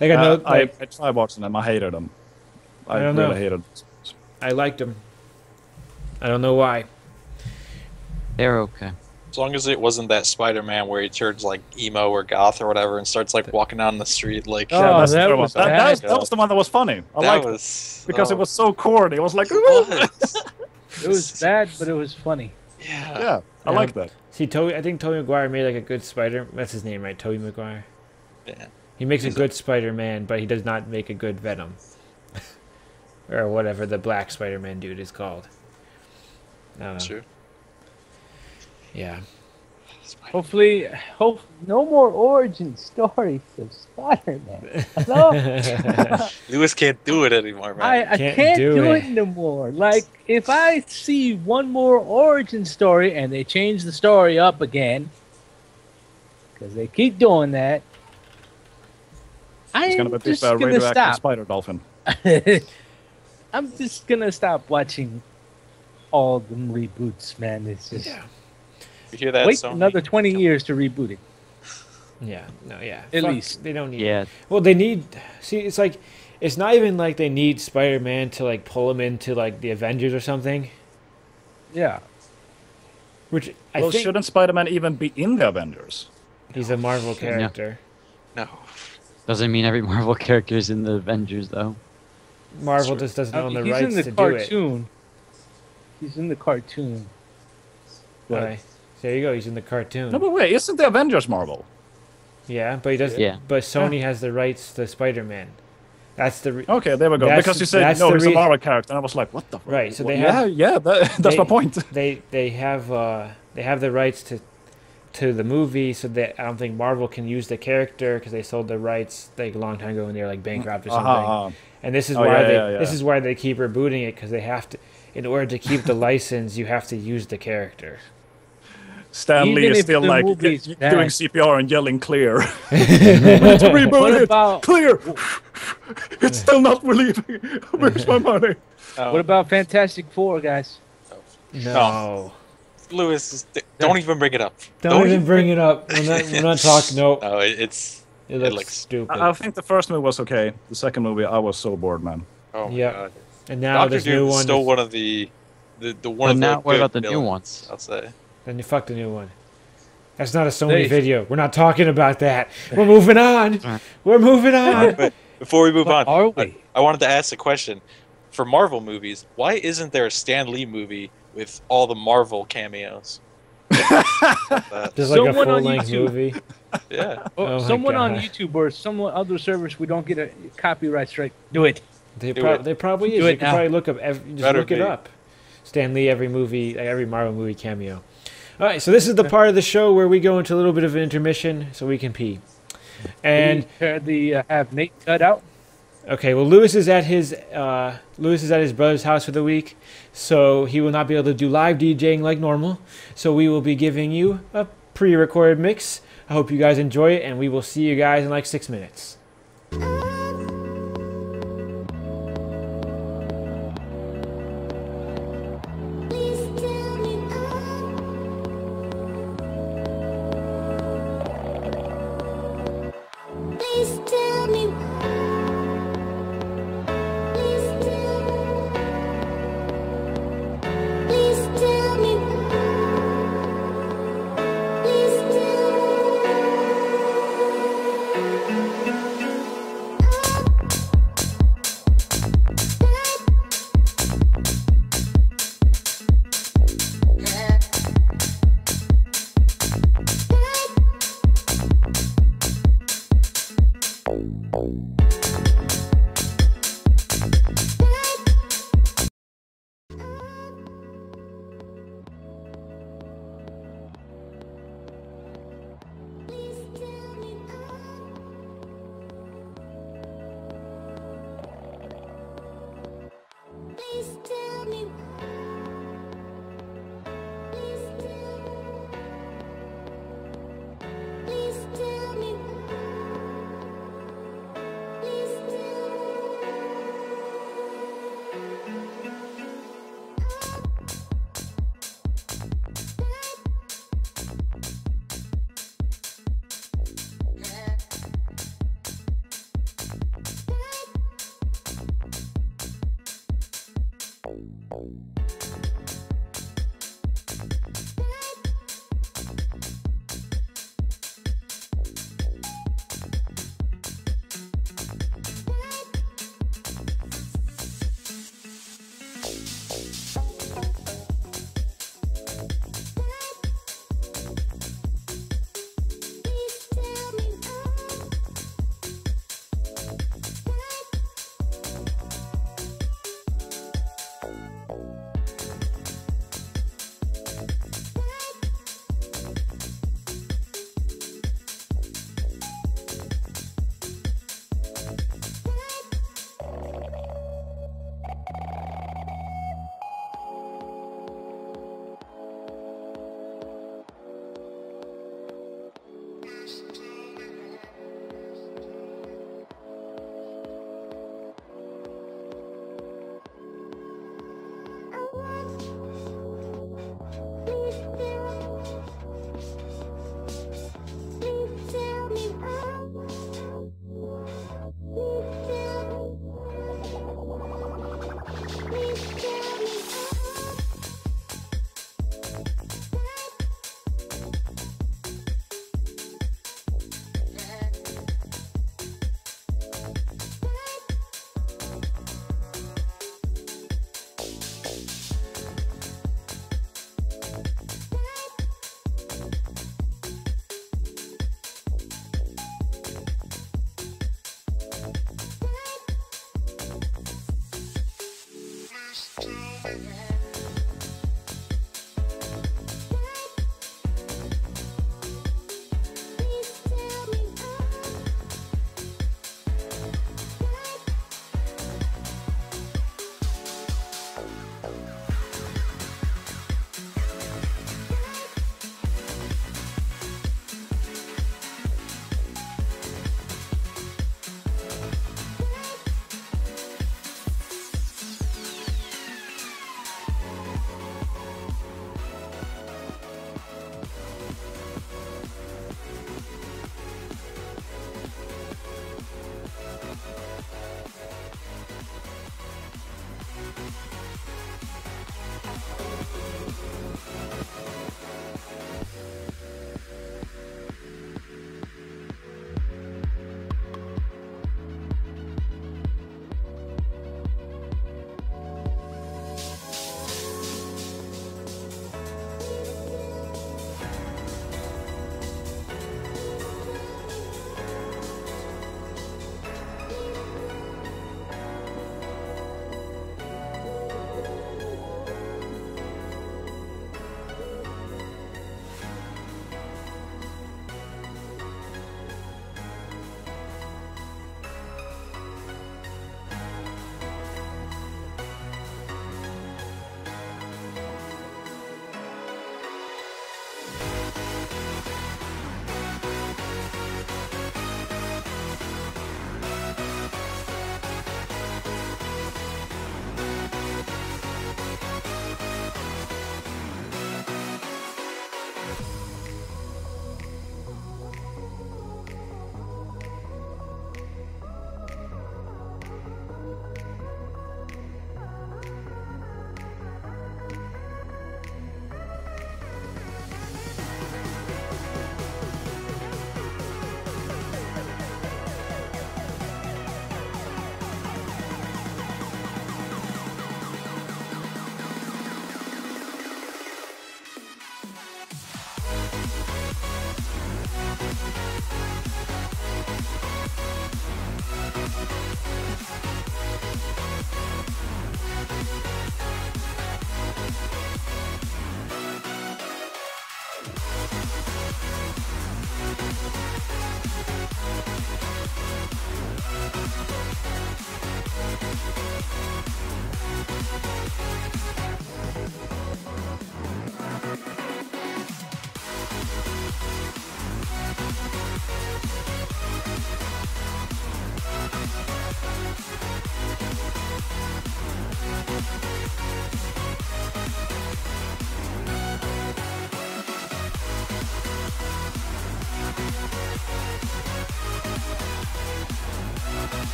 Like I know, I like, tried watching them. I hated them. I don't really know. hated them. I liked them. I don't know why. They're okay. As long as it wasn't that Spider-Man where he turns like emo or goth or whatever and starts like walking down the street like. Oh, Yeah, that's the that third one. was That bad. was the one that was funny. I that liked it was because it was so corny. It was like, It was bad, but it was funny. Yeah. yeah, I Yeah. like that. See, I think Tobey Maguire made like a good Spider. That's his name, right? Tobey Maguire. Yeah. He makes a good Spider-Man, but he does not make a good Venom. Or whatever the black Spider-Man dude is called. I don't know. True. Yeah. Hopefully, no more origin stories of Spider-Man. Hello? Lewis can't do it anymore, man. I Can't can't do do it. it no more. Like, if I see one more origin story and they change the story up again, because they keep doing that, It's gonna I'm be just a gonna radioactive stop. spider dolphin. I'm just gonna stop watching all them reboots, man. It's just You hear that? wait Sony? another 20 years to reboot it. Yeah. No, yeah. At Fuck, least. they don't need Yeah. Well, they need. See, it's like, it's not even like they need Spider-Man to like pull him into like the Avengers or something. Yeah. Which I Well, think shouldn't Spider-Man even be in the Avengers? he's a Marvel character. No. Doesn't mean every Marvel character is in the Avengers, though. Marvel just doesn't own the He's rights in the to do it. cartoon. He's in the cartoon. But Right. There you go. He's in the cartoon. No, but wait, isn't the Avengers Marvel? Yeah, but he does. Yeah. But Sony has the rights to Spider-Man. That's the Okay, there we go. That's- Because you said that's no, the he's a rea- Marvel character, and I was like, what the? Right, so they yeah, have- yeah, that's they- my point. they have the rights to the movie, so that I don't think Marvel can use the character because they sold the rights like a long time ago when they were like bankrupt or something. Uh-huh. And this is Oh, why yeah. this is why they keep rebooting it, because they have to, in order to keep the license, you have to use the character. Stan Lee Even is if still the like movie's doing bad. CPR and yelling clear. Reboot What it! about- Clear! It's still not relieving. Where's my money? Oh, what about Fantastic Four, guys? No, Lewis? Don't even bring it up. don't even bring it up. We're not talking. No, No, it looks stupid. I think the first movie was okay. The second movie, I was so bored, man. Oh my Yep. god. And now Doctor this new Doom is one. still is- one of the one But of the now, what good about the new villains, ones? I'll say. Then you fuck the new one. That's not a Sony They- video. We're not talking about that. We're moving on. Alright. We're moving on. But before we move But on, are we? I wanted to ask a question. for Marvel movies, why isn't there a Stan Lee movie with all the Marvel cameos? Just like a full-length movie. Yeah. Or someone on YouTube or some other service we don't get a copyright strike. Do it. They probably is. You can probably look up. Look it up. Stan Lee, every movie, like every Marvel movie cameo. All right, so this is the part of the show where we go into a little bit of an intermission so we can pee. And have Nate cut out. Okay, well, Lewis is at his brother's house for the week, so he will not be able to do live DJing like normal. So we will be giving you a pre-recorded mix. I hope you guys enjoy it, and we will see you guys in like 6 minutes.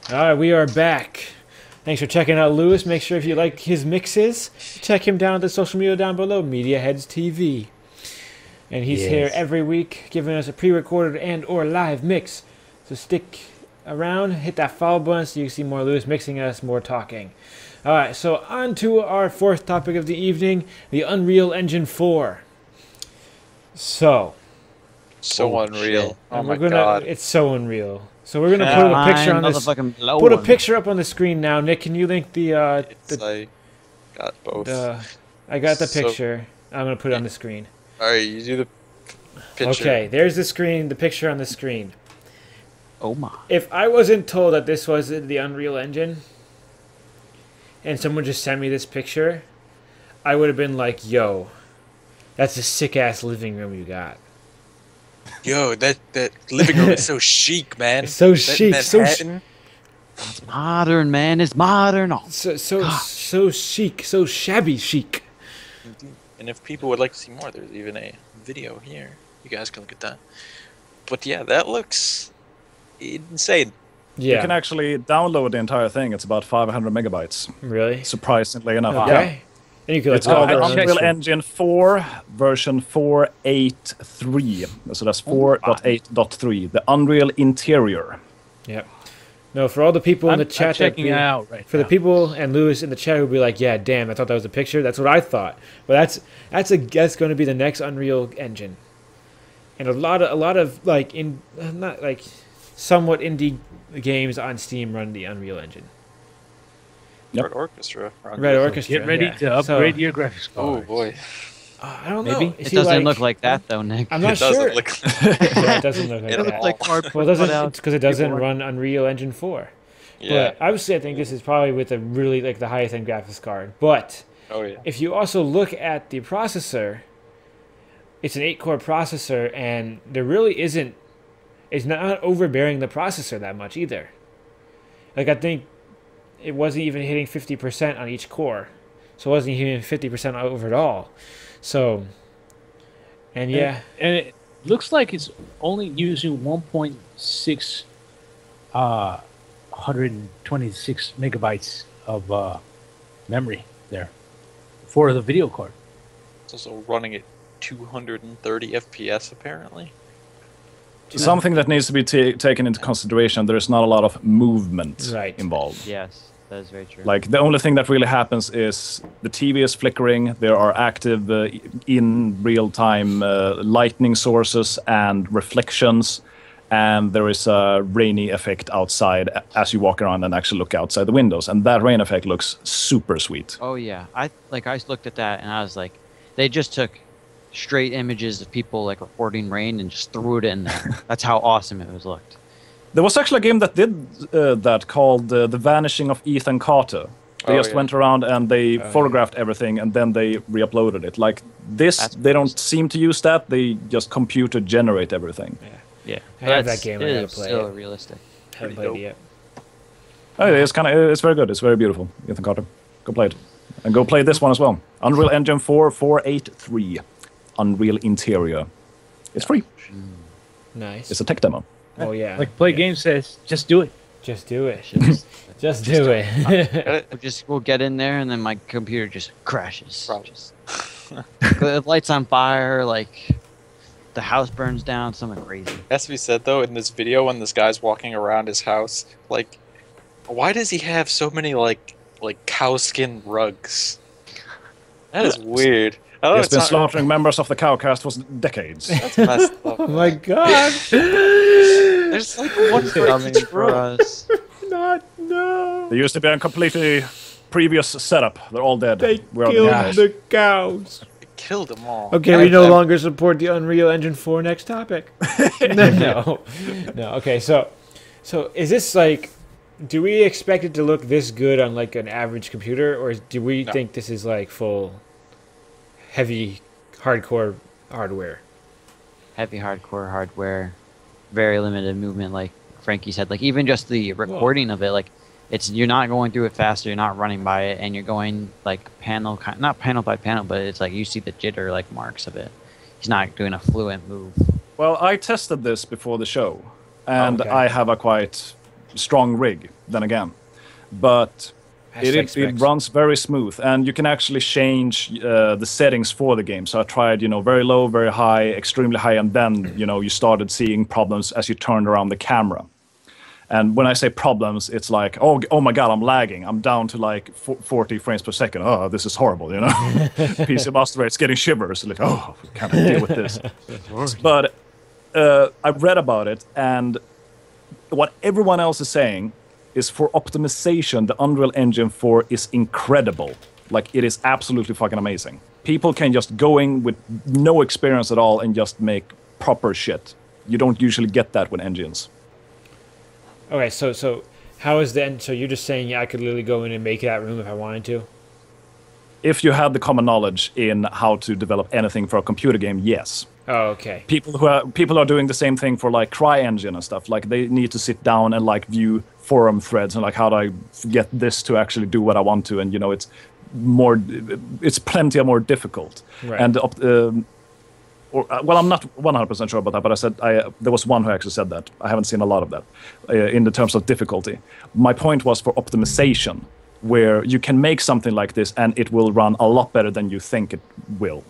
All right, we are back. Thanks for checking out Lewis. Make sure if you like his mixes, check him down at the social media down below, Media Heads TV. And he's here every week giving us a pre-recorded and or live mix. So stick around, hit that follow button so you can see more Lewis mixing us, more talking. All right, so on to our fourth topic of the evening, the Unreal Engine 4. So unreal. Oh my god. It's so unreal. So we're gonna put a picture on this. Put a picture up on the screen now, Nick. Can you link the? I got both. I got the picture. I'm gonna put it on the screen. All right, you do the picture. Okay, there's the screen. The picture on the screen. Oh my! If I wasn't told that this was the Unreal Engine, and someone just sent me this picture, I would have been like, "Yo, that's a sick ass living room you got." Yo, that living room is so chic, man. It's so chic, It's modern, man. It's modern. So chic, so shabby chic. And if people would like to see more, there's even a video here. You guys can look at that. But yeah, that looks insane. Yeah. You can actually download the entire thing. It's about 500 megabytes. Really? Surprisingly enough. Okay. Yeah. And you can it's called Unreal Engine 4 version 4.8.3. So that's 4.8.3. The Unreal Interior. Yep. No, for all the people in the chat, checking it out right for now. the people and Lewis in the chat who'll be like, "Yeah, damn, I thought that was a picture." That's what I thought. But that's going to be the next Unreal Engine. And a lot of like not like somewhat indie games on Steam run the Unreal Engine. Yep. Red Orchestra. Red Orchestra. Get ready to upgrade your graphics card. Oh boy. I don't Maybe. know. It doesn't look like that though, Nick. I'm not sure. Yeah, it doesn't look like it that. looks like cardboard. Well, it's because it doesn't run Unreal Engine 4. Yeah. But obviously, I think this is probably with a really like the highest end graphics card. But if you also look at the processor, it's an 8-core processor, and there really isn't. It's not overbearing the processor that much either. Like I think it wasn't even hitting 50% on each core, so it wasn't even 50% over at all. So, and yeah, and it looks like it's only using 1.6 126 megabytes of memory there for the video card. It's also running at 230 FPS apparently. Something that needs to be taken into consideration, there's not a lot of movement involved. Yes, that is very true. Like, the only thing that really happens is the TV is flickering, there are active in real-time lightning sources and reflections, and there is a rainy effect outside as you walk around and actually look outside the windows, and that rain effect looks super sweet. Oh yeah, I looked at that and I was like, they just took straight images of people like reporting rain and just threw it in there. That's how awesome it was looked. There was actually a game that did that called The Vanishing of Ethan Carter. They went around and they photographed everything and then they re-uploaded it. Like this, they don't seem to use that. They just computer generate everything. Yeah. I have that game. I gotta play still it. realistic. Haven't played it yet. Oh, it's very good. It's very beautiful. Ethan Carter, go play it, and go play this one as well. Unreal Engine 4 4.8.3. Unreal Interior. It's free. Nice. It's a tech demo. Oh yeah. Like Play Game says, just do it. Just do it. Just do it. We'll get in there and then my computer just crashes. The light's on fire, like the house burns down, something crazy. It has to be said though, in this video when this guy's walking around his house, like, why does he have so many like cow skin rugs? That is weird. He's been slaughtering members of the CowCast for decades. That's messed up. Oh my god. There's like one Coming for us. No. They used to be a completely previous setup. They're all dead. They We're killed the cows. They killed them all. Okay, we no longer support the Unreal Engine 4. Next topic. No. Okay, so is this like, do we expect it to look this good on like an average computer, or do we think this is like full heavy hardcore hardware? Heavy hardcore hardware, very limited movement, like Frankie said. Like even just the recording of it, like you're not going through it faster, you're not running by it, and you're going like not panel by panel, but it's like you see the jitter like marks of it. He's not doing a fluent move. Well, I tested this before the show, and I have a quite strong rig, then again. But it runs very smooth, and you can actually change the settings for the game. So I tried, very low, very high, extremely high, and then, you started seeing problems as you turned around the camera. And when I say problems, it's like, oh my God, I'm lagging. I'm down to like 40 frames per second. Oh, this is horrible, PC Master Rate's getting shivers. Like, can't I deal with this? But I read about it, and what everyone else is saying is for optimization, the Unreal Engine 4 is incredible. Like, it is absolutely fucking amazing. People can just go in with no experience at all and just make proper shit. You don't usually get that with engines. Okay, so how is then? So you're just saying I could literally go in and make that room if I wanted to? If you have the common knowledge in how to develop anything for a computer game, yes. Oh, okay. People are doing the same thing for like CryEngine and stuff. Like they need to sit down and like view forum threads and like how do I get this to actually do what I want to, and it's plenty more difficult. Right. And I'm not 100% sure about that, but I said there was one who actually said that. I haven't seen a lot of that in the terms of difficulty. My point was for optimization, where you can make something like this and it will run a lot better than you think it will.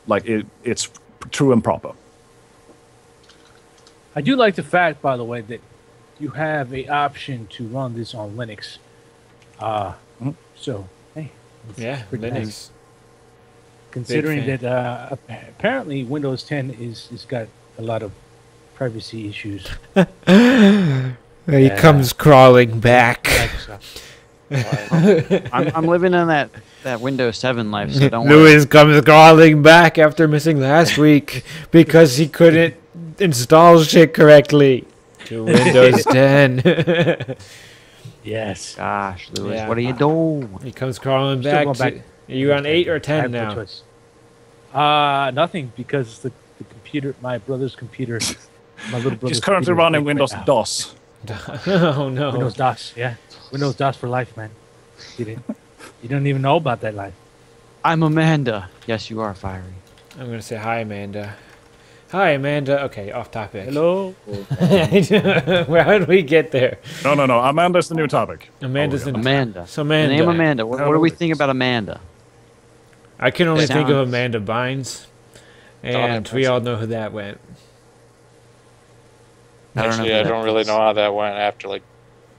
Like it's true and proper. I do like the fact, by the way, that you have an option to run this on Linux. So, hey. Yeah, Linux. Nice. Considering that apparently Windows 10 is got a lot of privacy issues. He comes crawling back. I'm living on that Windows 7 life, so don't worry. Louis comes crawling back after missing last week because he couldn't install shit correctly to Windows 10. Yes. Gosh, Louis, what do you do? He comes crawling back. Are you on 8 or 10 now? Nothing, because the computer, my brother's computer, my little brother's He's currently running Windows DOS. Oh no. Windows DOS, yeah. Windows DOS for life, man. You don't even know about that life. I'm Amanda. Yes, you are, Fiery. I'm going to say hi, Amanda. Hi, Amanda. Okay, off topic. Hello. How did we get there? No. Amanda's the new topic. Amanda's the Amanda. So Amanda. The name Amanda. What do we think about Amanda? I can only think of Amanda Bynes, and we all know who that went. Actually, I don't really know how that went after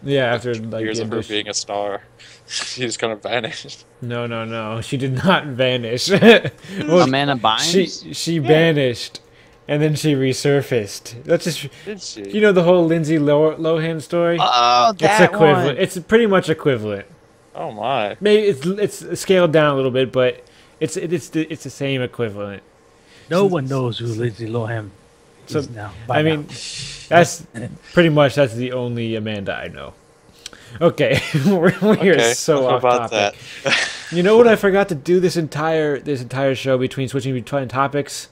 after years of her being a star. She just kind of vanished. No. She did not vanish. Amanda Bynes? She vanished, and then she resurfaced. That's just. Did she? The whole Lindsay Lohan story? Oh, that it's equivalent. one. It's pretty much equivalent. Oh my. Maybe it's scaled down a little bit, but it's the same equivalent. No one knows who Lindsay Lohan is now. I mean, that's pretty much the only Amanda I know. Okay, we're so off topic. That. You know what I forgot to do this entire show switching between topics?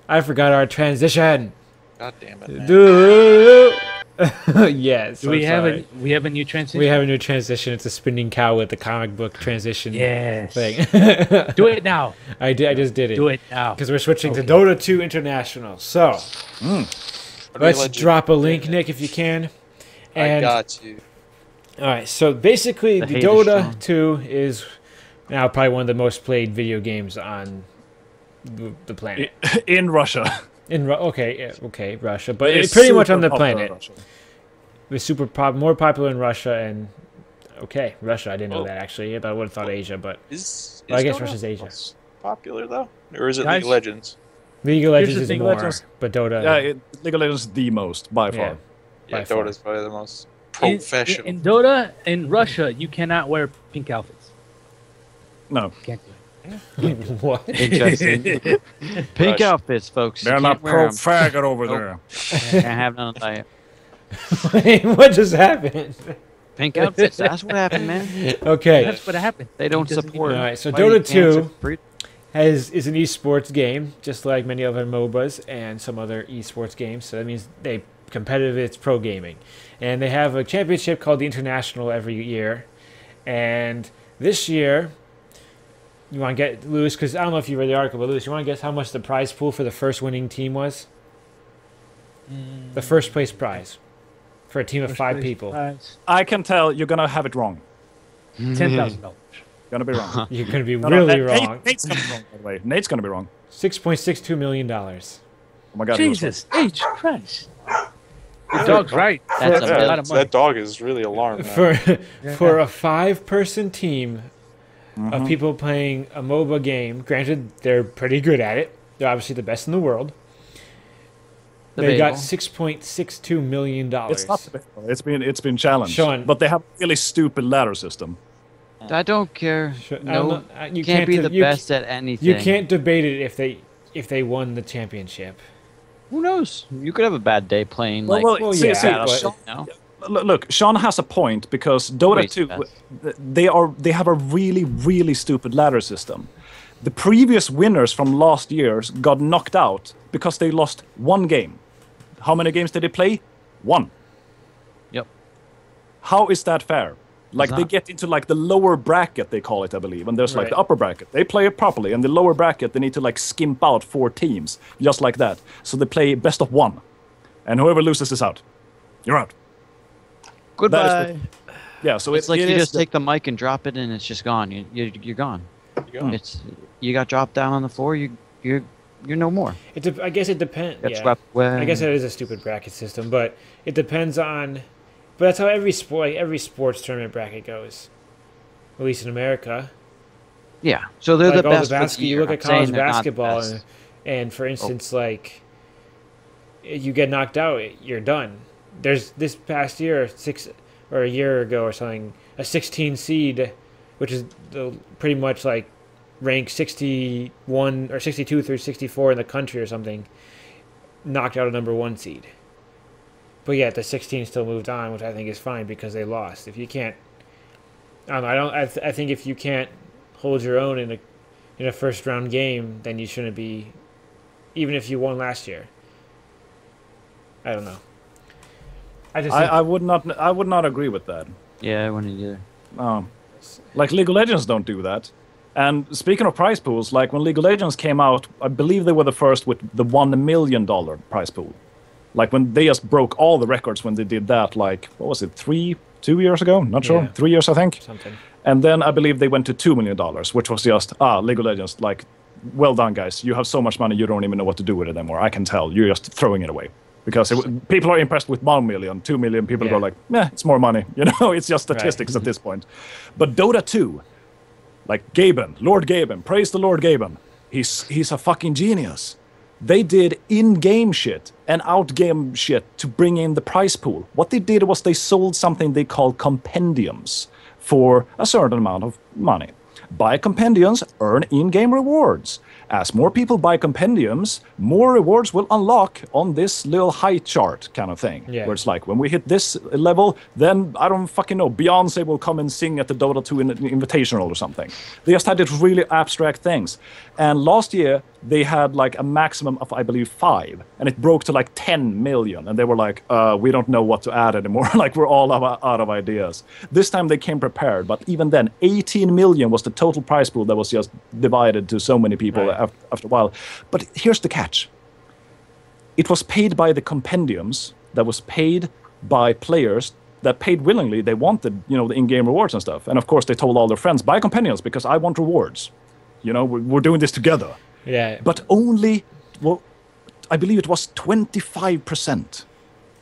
I forgot our transition. God damn it. Yes. Do we have a new transition? We have a new transition. It's a spinning cow with the comic book transition thing. Do it now. I just did it. Do it now. Because we're switching to Dota 2 International. So, let's drop a link, Nick, if you can. I got you. All right. So basically, the Dota 2 is now probably one of the most played video games on the planet. In Russia. Okay, Russia, but it's pretty much on the planet. It's more popular in Russia, and Russia. I didn't know that actually, but I would have thought Asia. But I guess Russia's Asia. Popular though, or is it League of Legends? League of Legends is more, but Dota. Yeah, League of Legends is the most by far. Yeah, Dota's probably the most professional. In Dota, in Russia, you cannot wear pink outfits. No. Can't do it. What? Interesting. Pink outfits, folks. They're not pro-faggot over there. Can't have none of that. Wait, what just happened? Pink outfits. That's what happened, man. Okay. That's what happened. They don't support. All right, so Dota 2 is an esports game, just like many other MOBAs and some other esports games. So that means competitive. It's pro gaming, and they have a championship called the International every year. And this year, you want to get Lewis, because I don't know if you read the article, but Lewis, you want to guess how much the prize pool for the first winning team was? The first place prize. for a team of 5 people. I can tell you're gonna have it wrong. $10,000. Gonna be wrong. You're gonna be really wrong. Nate's gonna be wrong, by the way. Nate's gonna be wrong. $6.62 million. Oh my God. Jesus H. Christ. The dog's right. That's a lot of money. That dog is really alarmed. For a 5-person team of people playing a MOBA game, granted they're pretty good at it. They're obviously the best in the world. They got $6.62 million. It's not debatable. It's been challenged. Sean. But they have a really stupid ladder system. I don't care. No, you can't be the best at anything. You can't debate it if they won the championship. Who knows? You could have a bad day playing Look, Sean has a point because Dota 2, they have a really, really stupid ladder system. The previous winners from last year's got knocked out because they lost one game. How many games did they play? 1. Yep. How is that fair? Like, they get into, like, the lower bracket, they call it, I believe. And there's, like, the upper bracket. They play it properly. And the lower bracket, they need to, like, skimp out 4 teams. Just like that. So they play best of 1. And whoever loses is out. You're out. Goodbye. Yeah, so it's like you just take the mic and drop it, and it's just gone. You're gone. You got dropped down on the floor. You're no more. I guess it depends. Get swept away. I guess that is a stupid bracket system, but it depends on. But that's how every sports tournament bracket goes, at least in America. Yeah, so they're like the best. You look at college basketball, and for instance, like you get knocked out, you're done. There's this past year, a year ago or something, a 16 seed, which is pretty much like ranked 61 or 62 through 64 in the country or something, knocked out a number 1 seed. But yet the 16 still moved on, which I think is fine because they lost. If you can't, I don't know. I think if you can't hold your own in a first round game, then you shouldn't be, even if you won last year. I don't know. I would not agree with that. Yeah, I wouldn't either. Like League of Legends don't do that. And speaking of prize pools, like when League of Legends came out, I believe they were the first with the $1 million prize pool. Like when they just broke all the records when they did that, like, what was it, 2 years ago? Not sure. Yeah. 3 years, I think. Something. And then I believe they went to $2 million, which was just, League of Legends, like, well done, guys. You have so much money, you don't even know what to do with it anymore. I can tell. You're just throwing it away. Because people are impressed with 1 million, 2 million. People go like, it's more money. You know, it's just statistics at this point. But Dota 2, like Gaben, Lord Gaben, praise the Lord Gaben. He's a fucking genius. They did in-game shit and out-game shit to bring in the prize pool. What they did was they sold something they called compendiums for a certain amount of money. Buy compendiums, earn in-game rewards. As more people buy compendiums, more rewards will unlock on this little high chart kind of thing. Yeah. Where it's like, when we hit this level, then, I don't fucking know, Beyonce will come and sing at the Dota 2 Invitational or something. They just had these really abstract things. And last year, they had like a maximum of, I believe, 5. And it broke to like 10 million. And they were like, we don't know what to add anymore. Like, we're all out of ideas. This time they came prepared. But even then, 18 million was the total prize pool that was just divided to so many people after a while. But here's the catch. It was paid by the compendiums, that was paid by players that paid willingly. They wanted, the in-game rewards and stuff. And of course, they told all their friends, buy compendiums because I want rewards. We're doing this together. Yeah. But only, I believe it was 25%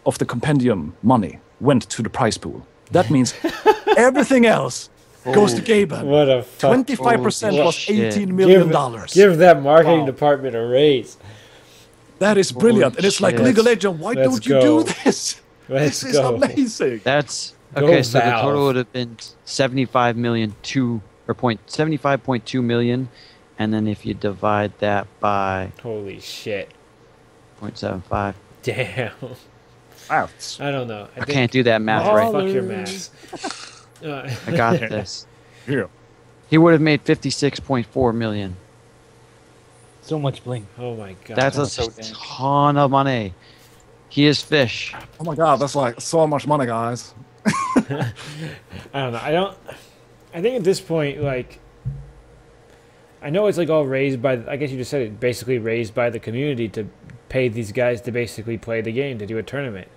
of the compendium money went to the prize pool. That means everything else goes to Gaben. What a 25% was $18 million. Give that marketing department a raise. That is brilliant. And it's like, League of Legends, why don't you do this? This is amazing. That's okay. So the total would have been 75.2 million, and then if you divide that by holy shit, 0.75. Damn. Wow. I don't know. I can't do that math right. Fuck your math. I got this. Yeah. He would have made 56.4 million. So much bling. Oh my god. That's a ton of money. He is fish. Oh my god, that's like so much money, guys. I don't know. I think at this point, like, I know it's like all raised by, I guess you just said it, basically raised by the community to pay these guys to basically play the game, to do a tournament.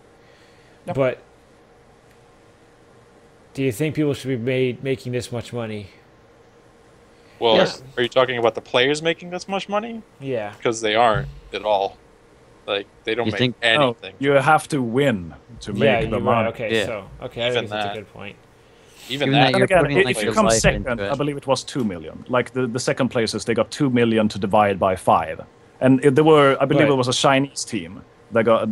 Yep. But Do you think people should be making this much money? Well, Yes. are you talking about the players making this much money? Yeah. Because they aren't at all. Like, they don't You make think- anything. You have to win to Yeah, make the you're money. right. Okay, Yeah. so okay, I Even think that's a that. good point. Even Even that. that And You're again, putting, like, if you your come life second, into it. I believe it was 2 million. Like the second places, they got 2 million to divide by 5, and there were, I believe Right. it was a Chinese team that got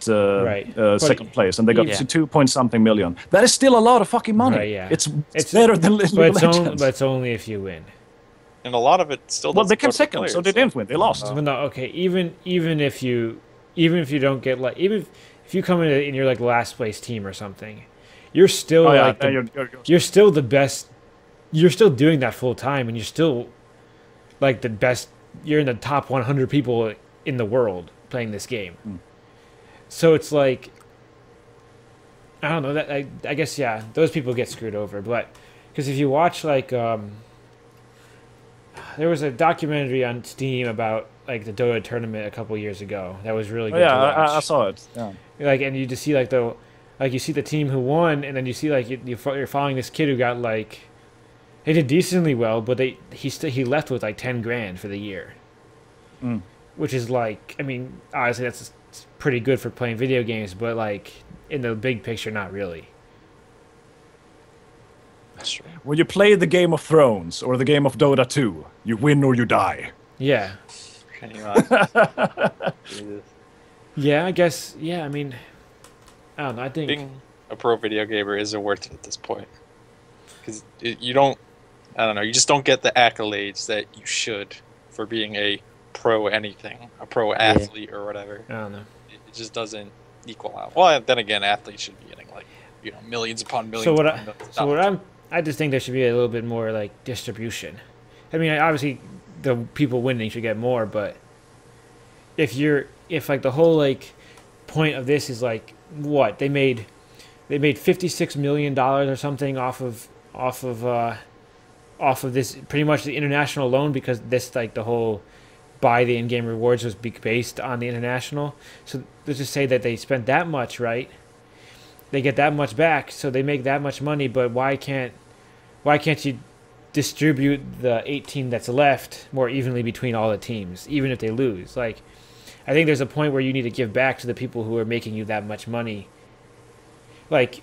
Right. But second place, and they got Yeah. to 2 point something million. That is still a lot of fucking money. Right, yeah. It's It's- better than League But of Legends. it's only if you win. And a lot of it still Well, doesn't they go came to the second, players, so they didn't win. They lost. But no, okay. Even if you don't get like even if you come in and you're like last place team or something, you're still Oh, yeah, like you're you're still the best. You're still doing that full time, and you're still like the best. You're in the top 100 people in the world playing this game. So it's like I don't know that I guess yeah, those people get screwed over. But because if you watch like there was a documentary on Steam about like the Dota tournament a couple years ago that was really Oh, good yeah, to watch. I saw it. Yeah. Like, and you just see like you see the team who won, and then you see like you're following this kid who got like he did decently well, but he left with like 10 grand for the year, which is like, I mean, obviously that's pretty good for playing video games, but like in the big picture, not really. That's true. When you play the Game of Thrones or the game of Dota 2, you win or you die. Yeah, Can you Jesus. yeah, I guess, yeah. I mean, I don't know. I think Being a pro video gamer isn't worth it at this point. Because you don't, I don't know, you just don't get the accolades that you should for being a pro anything, a pro athlete or whatever. I don't know. It just doesn't equal out. Well, then again, athletes should be getting like, millions upon millions. So upon millions of I just think there should be a little bit more like distribution. I mean, obviously the people winning should get more, but if like the whole like point of this is like what they made $56 million or something off of this, pretty much the international alone, because this like the whole buy the in-game rewards was based on the international. So let's just say that they spent that much, right? They get that much back, so they make that much money. But why can't you distribute the 18 that's left more evenly between all the teams, even if they lose? Like, I think there's a point where you need to give back to the people who are making you that much money. Like,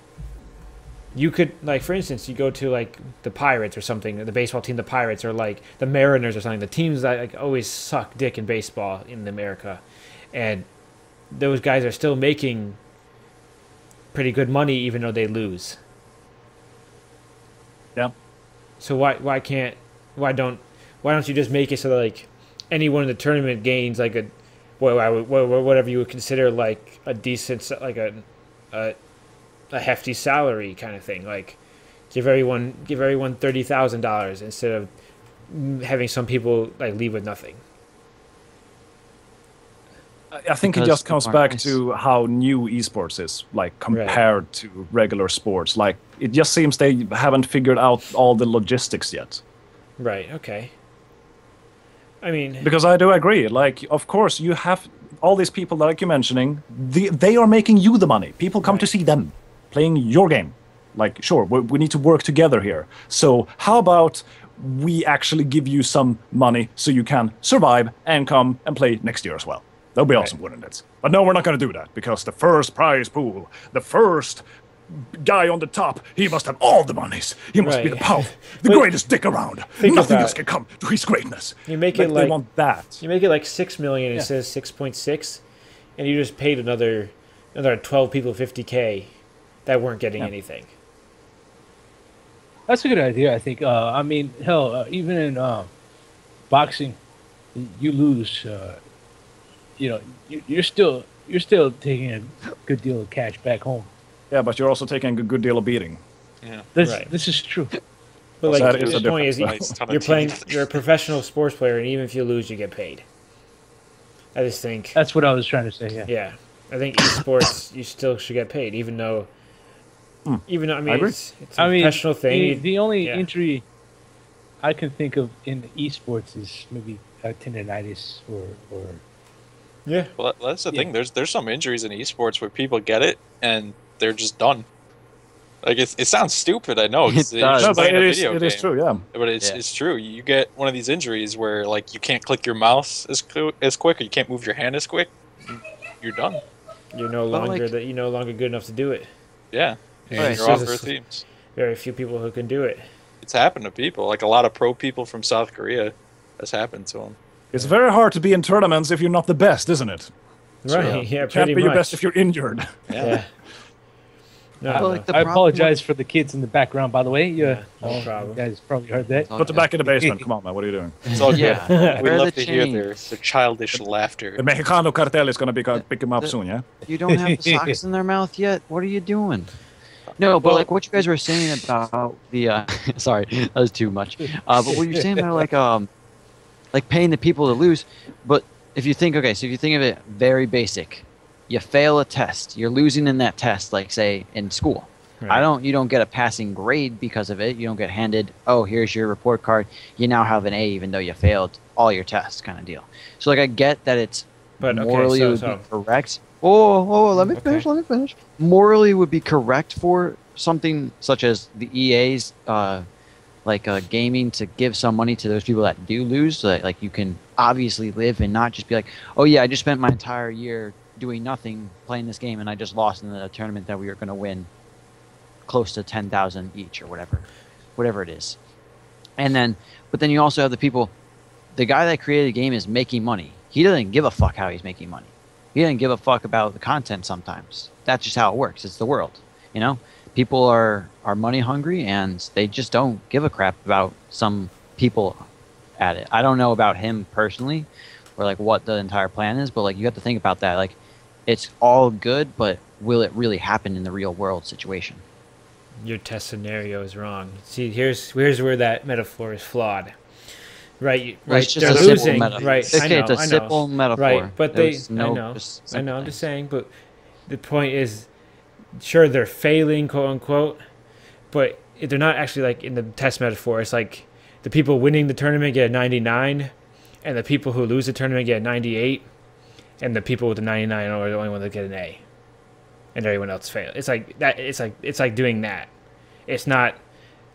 you could, like, for instance, you go to like the Pirates or something, the baseball team, the Pirates, or like the Mariners or something, the teams that like always suck dick in baseball in America, and those guys are still making pretty good money even though they lose. Yeah. So why don't you just make it so that like anyone in the tournament gains like whatever you would consider like a decent, like a hefty salary kind of thing, like give everyone $30,000 instead of having some people like leave with nothing. I think it Because just comes people back aren't to how new esports is, like compared to regular sports. Like it just seems they haven't figured out all the logistics yet. Right. Okay. I mean, Because I do agree. Like, of course, you have all these people that like you're mentioning. They are making you the money. People come to see them playing your game. Like, sure, we need to work together here. So how about we actually give you some money so you can survive and come and play next year as well? That'll be awesome, wouldn't it? But no, we're not going to do that, because the first prize pool, the first guy on the top, he must have all the monies. He must be the Right. powerful, the But greatest dick around. think Nothing about else it. can come to his greatness. You make Like, it they like want that. you make it like 6 million. It says 6.6, and you just paid another 12 people $50K that weren't getting anything. That's a good idea, I think. I mean, hell, even in boxing, you lose. You're still taking a good deal of cash back home. Yeah, but you're also taking a good deal of beating. Yeah. This is true. But like That is the a point is, difference. Nice ton of you're playing. teeth. You're a professional sports player, and even if you lose, you get paid. I just think, That's what I was trying to say. Yeah. yeah, I think esports you still should get paid, even though I mean, I agree. it's a professional thing. The only yeah. injury I can think of in esports is maybe tendonitis or Yeah, Well, that's the thing. There's some injuries in esports where people get it and they're just done. Like it sounds stupid, I know. It does. No, but it is true, yeah. But it's true. You get one of these injuries where like you can't click your mouse as quick, or you can't move your hand as quick. You're done. You're no longer you're no longer good enough to do it. Yeah, and you're off for teams. Very few people who can do it. It's happened to people. Like a lot of pro people from South Korea, has happened to them. It's very hard to be in tournaments if you're not the best, isn't it? Right? Yeah, you can't be your best if you're injured. Yeah. No, I apologize for the kids in the background, by the way. No problem. You guys probably heard that. Put them back in the basement. Come on, man. What are you doing? It's all good. Yeah. We Where are love the to hear chains? their childish laughter. The Mexicano cartel is going to pick them up soon, yeah? You don't have the socks in their mouth yet? What are you doing? No, but like what you guys were saying about the sorry, that was too much. But what you're saying about like paying the people to lose, but if you think of it very basic, you fail a test, you're losing in that test, like say in school. Right. You don't get a passing grade because of it. You don't get handed, oh, here's your report card. You now have an A even though you failed all your tests, kind of deal. So like I get that it's morally would be correct. Let me finish. Morally would be correct for something such as the EA's gaming to give some money to those people that do lose, so that like you can obviously live and not just be like, oh yeah, I just spent my entire year doing nothing playing this game and I just lost in the tournament that we were going to win close to 10,000 each or whatever it is. But then you also have the people, the guy that created the game is making money. He doesn't give a fuck how he's making money. He doesn't give a fuck about the content sometimes. That's just how it works. It's the world, you know? People are money hungry and they just don't give a crap about some people at it. I don't know about him personally or like what the entire plan is, but like you have to think about that. Like it's all good, but will it really happen in the real world situation? Your test scenario is wrong. See, here's where that metaphor is flawed. Right, right. It's just they're a losing. Metaphor. Right, it's a simple metaphor. Right, but I know. I'm just saying. But the point is, sure, they're failing, quote unquote, but they're not actually like in the test metaphor. It's like the people winning the tournament get a 99, and the people who lose the tournament get a 98, and the people with the 99 are the only ones that get an A, and everyone else fails. It's like that. It's like doing that. It's not.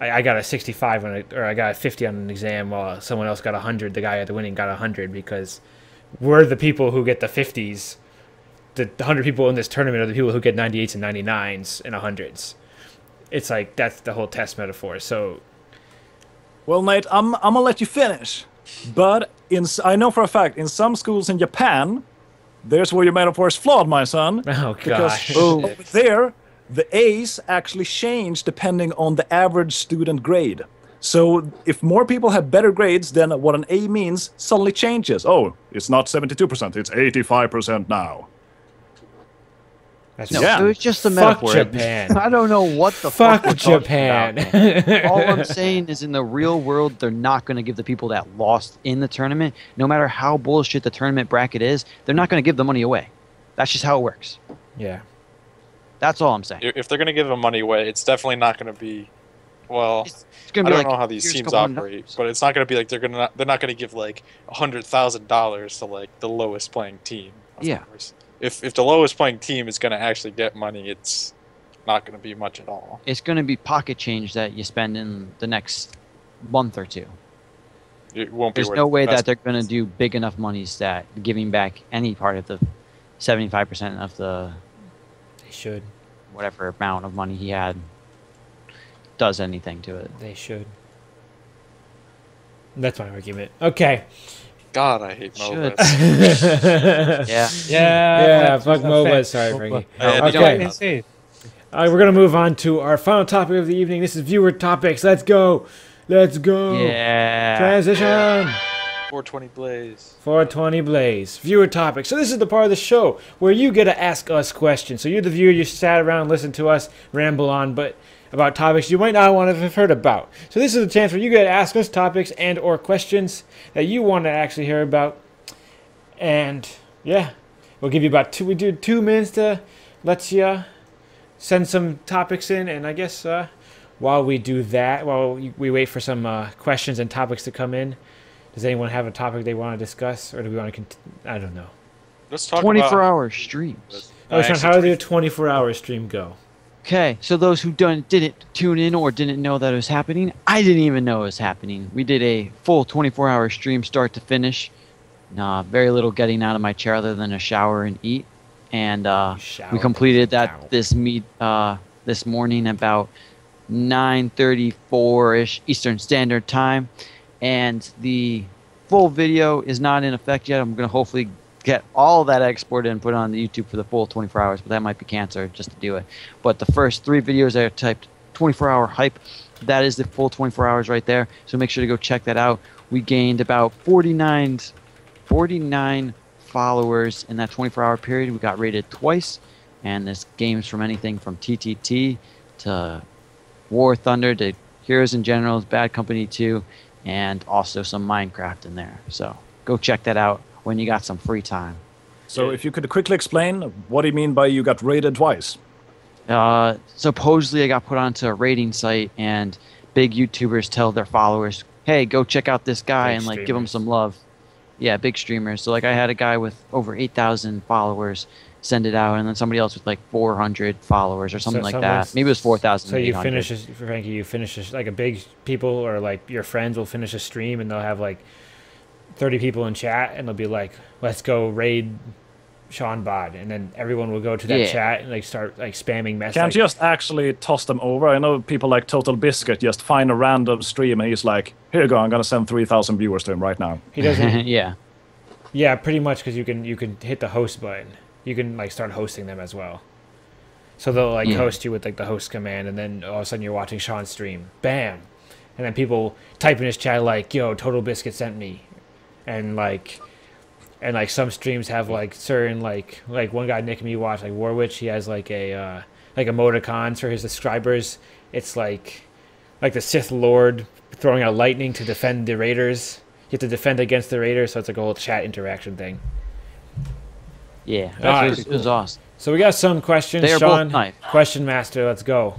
I got a 65 or I got a 50 on an exam while someone else got 100. The guy at the winning got 100 because we're the people who get the 50s. The 100 people in this tournament are the people who get 98s and 99s and 100s. It's like that's the whole test metaphor. So, well, Nate, I'm gonna let you finish, but I know for a fact in some schools in Japan, there's where your metaphor is flawed, my son. Oh gosh. Because over there, the A's actually change depending on the average student grade. So if more people have better grades, then what an A means suddenly changes. Oh, it's not 72%, it's 85% now. No, it's just a metaphor. Fuck Japan. I don't know what the fuck Japan. All I'm saying is in the real world, they're not going to give the people that lost in the tournament, no matter how bullshit the tournament bracket is, they're not going to give the money away. That's just how it works. Yeah. That's all I'm saying. If they're going to give the money away, it's definitely not going to be, well, it's gonna be I don't know how these teams operate, but it's not going to be like they're not going to give like $100,000 to like the lowest playing team. Yeah. Course. If the lowest playing team is going to actually get money, it's not going to be much at all. It's going to be pocket change that you spend in the next month or two. It won't be. There's no way that they're going to do big enough monies that giving back any part of the 75% of the should whatever amount of money he had does anything to it. They should. That's my argument. Okay. God, I hate MOBAs. Yeah, fuck MOBAs. Sorry, Frankie. Okay. We're going to move on to our final topic of the evening. This is viewer topics. Let's go. Yeah. Transition. 420 Blaze. 420 Blaze. Viewer topics. So this is the part of the show where you get to ask us questions. So you're the viewer, you sat around and listened to us ramble on but about topics you might not want to have heard about. So this is a chance where you get to ask us topics and or questions that you want to actually hear about. And yeah, we'll give you about 2 minutes to let you send some topics in. And I guess while we do that, while we wait for some questions and topics to come in, does anyone have a topic they want to discuss, or do we want to I don't know. Let's talk 24-hour streams. How did your 24-hour stream go? Okay, so those who didn't tune in or didn't know that it was happening, I didn't even know it was happening. We did a full 24-hour stream start to finish. Very little getting out of my chair other than a shower and eat. And we completed that this morning about 9:34ish Eastern Standard Time. And the full video is not in effect yet. I'm going to hopefully get all that exported and put it on the YouTube for the full 24 hours, but that might be cancer just to do it. But the first 3 videos I typed 24-hour hype, that is the full 24 hours right there. So make sure to go check that out. We gained about 49 followers in that 24-hour period. We got rated twice, and there's games from anything from TTT to War Thunder to Heroes and Generals, Bad Company 2, and also some Minecraft in there. So go check that out when you got some free time. So if you could quickly explain, what do you mean by you got rated twice? Supposedly I got put onto a rating site, and big YouTubers tell their followers, hey, go check out this guy and like give him some love. Yeah, big streamers. So like I had a guy with over 8,000 followers send it out, and then somebody else with like 400 followers or something like that. Maybe it was 4,000. So you finish, Frankie, you finish like a big people or like your friends will finish a stream and they'll have like 30 people in chat, and they'll be like, let's go raid Sean Bod, and then everyone will go to that chat and like start like spamming messages. Can't just actually toss them over. I know people like Total Biscuit just find a random stream and he's like, here you go, I'm gonna send 3,000 viewers to him right now. He doesn't. Yeah, pretty much, because you can hit the host button. You can like start hosting them as well. So they'll like host you with like the host command, and then all of a sudden you're watching Sean's stream. Bam, and then people type in his chat like, yo, Total Biscuit sent me. And like some streams have like certain like one guy Nick and me watch, like Warwitch, he has like a emoticons for his subscribers. It's like the Sith Lord throwing out lightning to defend the raiders. You have to defend against the raiders, so it's like a whole chat interaction thing. Yeah, it was awesome. So we got some questions. They are Sean, both nice. Question Master, let's go.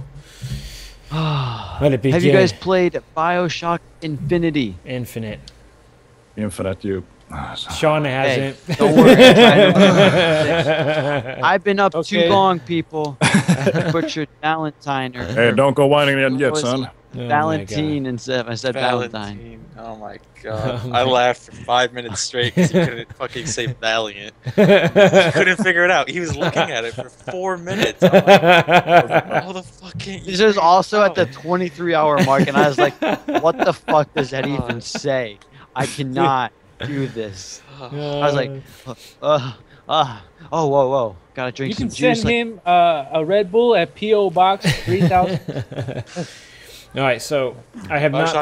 Let it begin. Have you guys played BioShock Infinite? Infinite, you. Sean hasn't. Hey, don't worry. I've been up too long, people. Butchered Valentine. Hey, don't go whining in yet, son. Valentine instead. I said Valentine. Oh my god. I laughed for 5 minutes straight because he couldn't fucking say Valiant. He couldn't figure it out. He was looking at it for 4 minutes. I'm like, how the fuck can't you? This is also at the 23-hour mark, and I was like, what the fuck does that even say? I cannot do this. I was like, whoa, gotta drink some juice. You can send him a Red Bull at P.O. Box 3000. All right, so I have not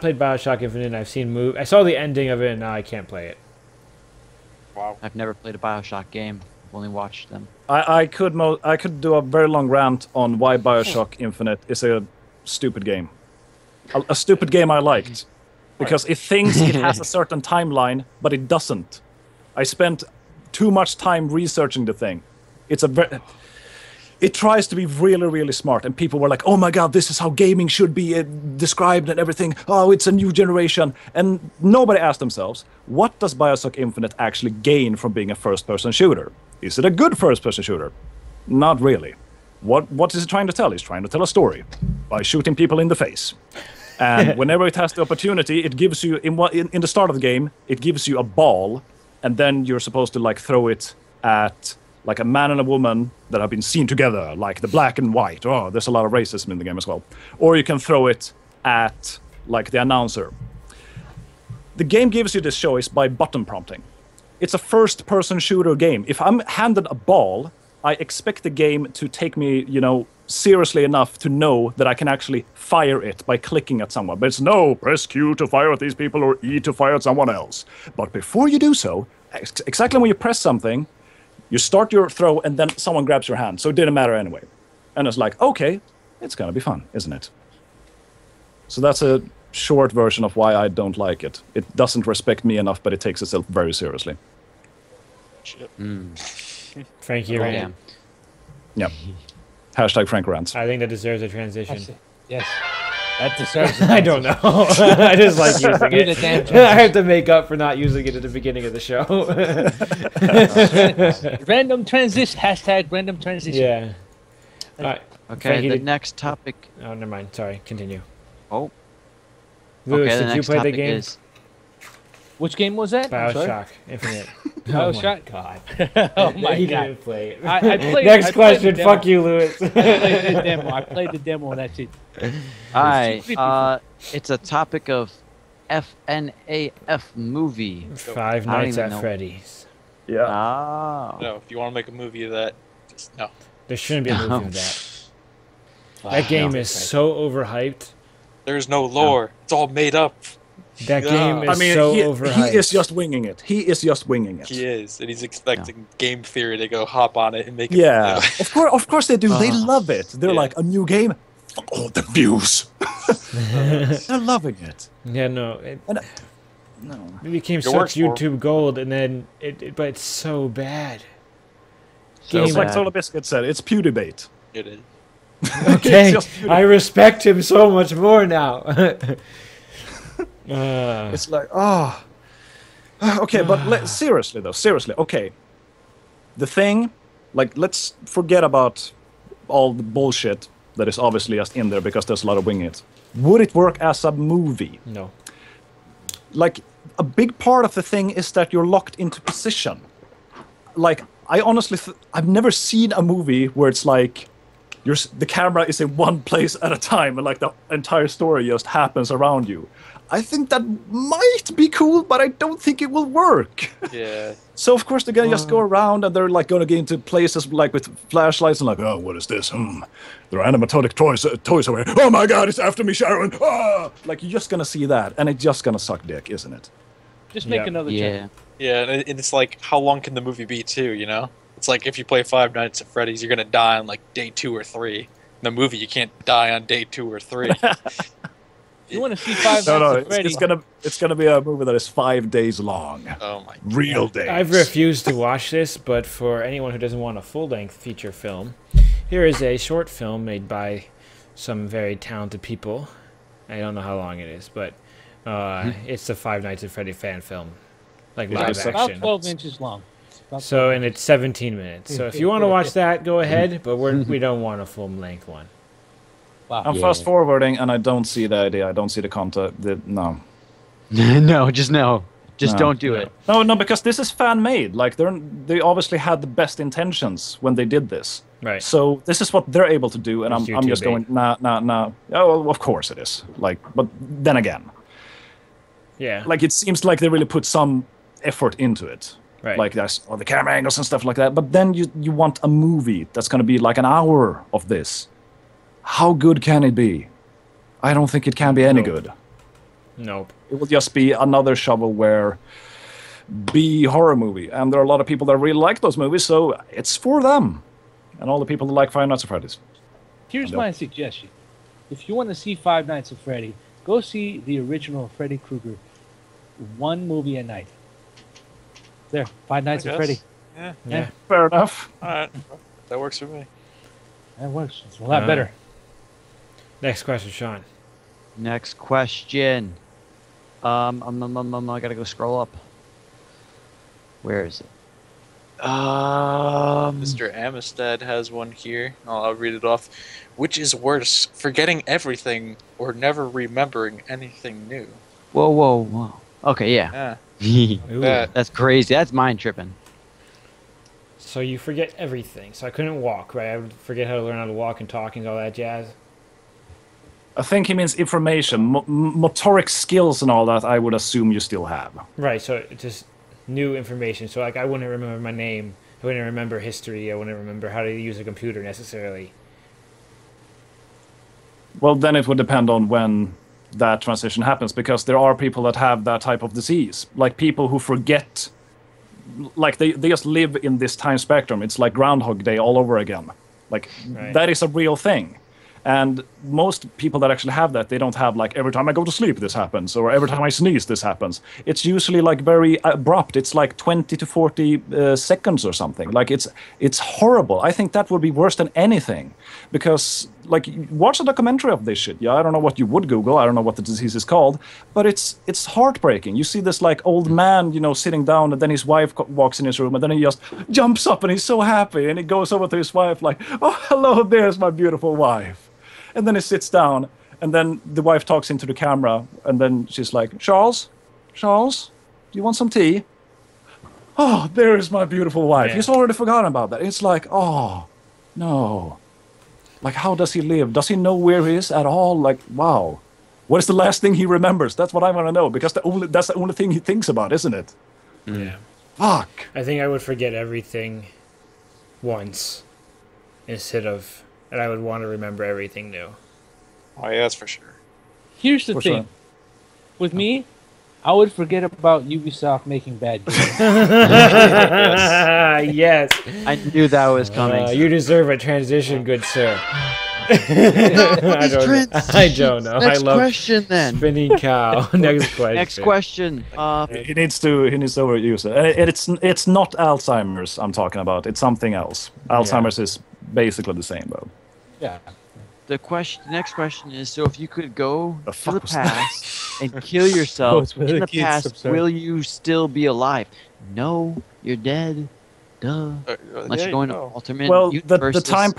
played BioShock Infinite. I've seen I saw the ending of it, and now I can't play it. Wow. I've never played a BioShock game. I've only watched them. I could do a very long rant on why BioShock Infinite is a stupid game. A stupid game I liked. Because it thinks it has a certain timeline, but it doesn't. I spent too much time researching the thing. It tries to be really, really smart, and people were like, oh my god, this is how gaming should be described and everything. Oh, it's a new generation. And nobody asked themselves, what does BioShock Infinite actually gain from being a first-person shooter? Is it a good first-person shooter? Not really. What is it trying to tell? It's trying to tell a story by shooting people in the face. And whenever it has the opportunity, it gives you, in the start of the game, it gives you a ball, and then you're supposed to like throw it at like a man and a woman that have been seen together, like the black and white. Oh, there's a lot of racism in the game as well. Or you can throw it at like the announcer. The game gives you this choice by button prompting. It's a first-person shooter game. If I'm handed a ball, I expect the game to take me, seriously enough to know that I can actually fire it by clicking at someone. But it's no, press Q to fire at these people or E to fire at someone else. But before you do so, exactly when you press something, you start your throw and then someone grabs your hand. So it didn't matter anyway. And it's like, okay, it's gonna be fun, isn't it? So that's a short version of why I don't like it. It doesn't respect me enough, but it takes itself very seriously. Frankie, right? Yeah. Yep. Hashtag Frank Rants. I think that deserves a transition. Yes. That deserves it. I don't know. I just like using it. I have to make up for not using it at the beginning of the show. Random transition. Hashtag random transition. Yeah. All right. Okay, Frankie, the next topic. Oh, never mind. Sorry. Continue. Oh. Lewis, Okay, the did you next play the topic game? is. Which game was that? I'm sorry. BioShock Infinite. BioShock? Oh my god. Oh my He god. didn't play it. I played. Next I played question. the demo. Fuck you, Lewis. I played the demo. I played the demo, and that's it. Alright, it's a topic of FNAF movie. Five I don't Nights even at know. Freddy's. Yeah. Oh. No, if you want to make a movie of that, just no. There shouldn't be a movie of that. That game is so overhyped. There's no lore. It's all made up. That game is I mean, so he overhyped. is just winging it. He is just winging it. He is, and he's expecting game theory to go hop on it and make it. Yeah, of course they do. They love it. They're Yeah. like a new game. Fuck all the views. They're loving it. Yeah, no. It became It such works for 'em. YouTube gold, and then but it's so bad. So It's like bad. Solar Biscuit said. It's PewDieBait. It is. Okay, just beautiful. I respect him so much more now. It's like, okay, but seriously though, seriously, okay. The thing, like, let's forget about all the bullshit that is obviously just in there because there's a lot of winging it. Would it work as a movie? No. Like, a big part of the thing is that you're locked into position. Like, I honestly, I've never seen a movie where it's like, the camera is in one place at a time and like the entire story just happens around you. I think that might be cool, but I don't think it will work. Yeah. So of course they're gonna just go around and they're like gonna get into places like with flashlights and like, oh, what is this? There are animatronic toys away. Oh my god, it's after me, Sharon! Ah! Like you're just gonna see that, and it's just gonna suck dick, isn't it? Just make Yeah. another Yeah. check. Yeah, and it's like, how long can the movie be too? You know, it's like if you play Five Nights at Freddy's, you're gonna die on like day 2 or 3. In the movie, you can't die on day 2 or 3. You want to see Five No, Nights no, at Freddy? it's gonna be a movie that is 5 days long. Oh my. Real days. I've refused to watch this, but for anyone who doesn't want a full-length feature film, here is a short film made by some very talented people. I don't know how long it is, but it's the Five Nights at Freddy fan film, like live it's About action. 12 inches long. About So, and it's 17 minutes. So if you want to watch that, go ahead, but we don't want a full-length one. Wow. I'm fast forwarding and I don't see the idea. I don't see the content. No. No, just no. Just No. don't do it. No, because this is fan made. Like they obviously had the best intentions when they did this. Right. So this is what they're able to do, and It's I'm just YouTube going nah. Oh, well, of course it is. Like, but then again, Yeah. like it seems like they really put some effort into it. Right. Like there's all the camera angles and stuff like that. But then you want a movie that's going to be like an hour of this. How good can it be? I don't think it can be any good. Nope. It will just be another shovelware B horror movie. And there are a lot of people that really like those movies, so it's for them. And all the people that like Five Nights at Freddy's. Here's my suggestion. If you want to see Five Nights at Freddy, go see the original Freddy Krueger. One movie a night. There, Five Nights at guess. Freddy. Yeah. Fair enough. All right. That works for me. That works. It's a lot better. Next question, Sean. Next question. I gotta go scroll up. Where is it? Mr. Amistad has one here. I'll read it off. Which is worse, forgetting everything or never remembering anything new? Whoa. Okay, yeah. Ooh. That's crazy. That's mind tripping. So you forget everything. So I couldn't walk, right? I would forget how to learn how to walk and talk and all that jazz. I think he means information. Motoric skills and all that, I would assume you still have. Right, so it's just new information. So like I wouldn't remember my name. I wouldn't remember history. I wouldn't remember how to use a computer necessarily. Well, then it would depend on when that transition happens, because there are people that have that type of disease. Like people who forget, like they just live in this time spectrum. It's like Groundhog Day all over again. Like Right. that is a real thing. And most people that actually have that, they don't have like every time I go to sleep this happens, or every time I sneeze this happens. It's usually like very abrupt. It's like 20 to 40 seconds or something. Like it's horrible. I think that would be worse than anything, because like watch a documentary of this shit. Yeah, I don't know what you would Google. I don't know what the disease is called, but it's heartbreaking. You see this like old man, you know, sitting down, and then his wife walks in his room, and then he just jumps up and he's so happy, and he goes over to his wife like, "Oh, hello, there's my beautiful wife." And then he sits down, and then the wife talks into the camera, and then she's like, Charles, do you want some tea? Oh, there is my beautiful wife. Yeah. He's already forgotten about that. It's like, oh, no. Like, how does he live? Does he know where he is at all? Like, wow. What is the last thing he remembers? That's what I want to know, because that's the only thing he thinks about, isn't it? Yeah. Fuck. I think I would forget everything once instead of, and I would want to remember everything new. Oh yeah, that's for sure. Here's the For thing. sure. With me, I would forget about Ubisoft making bad games. Yes. I knew that was coming. You deserve a transition, good sir. I don't know. Next I love question, then. spinning cow. Next question. Next question. He needs to overuse it. And it's not Alzheimer's I'm talking about. It's something else. Alzheimer's is basically the same, though. Yeah. The next question is: so if you could go The to fuck the was that? past and kill yourself it's where in the the kids past, observe. will you still be alive? No, you're dead. Duh. Unless you're going to alternate Well, the universes. time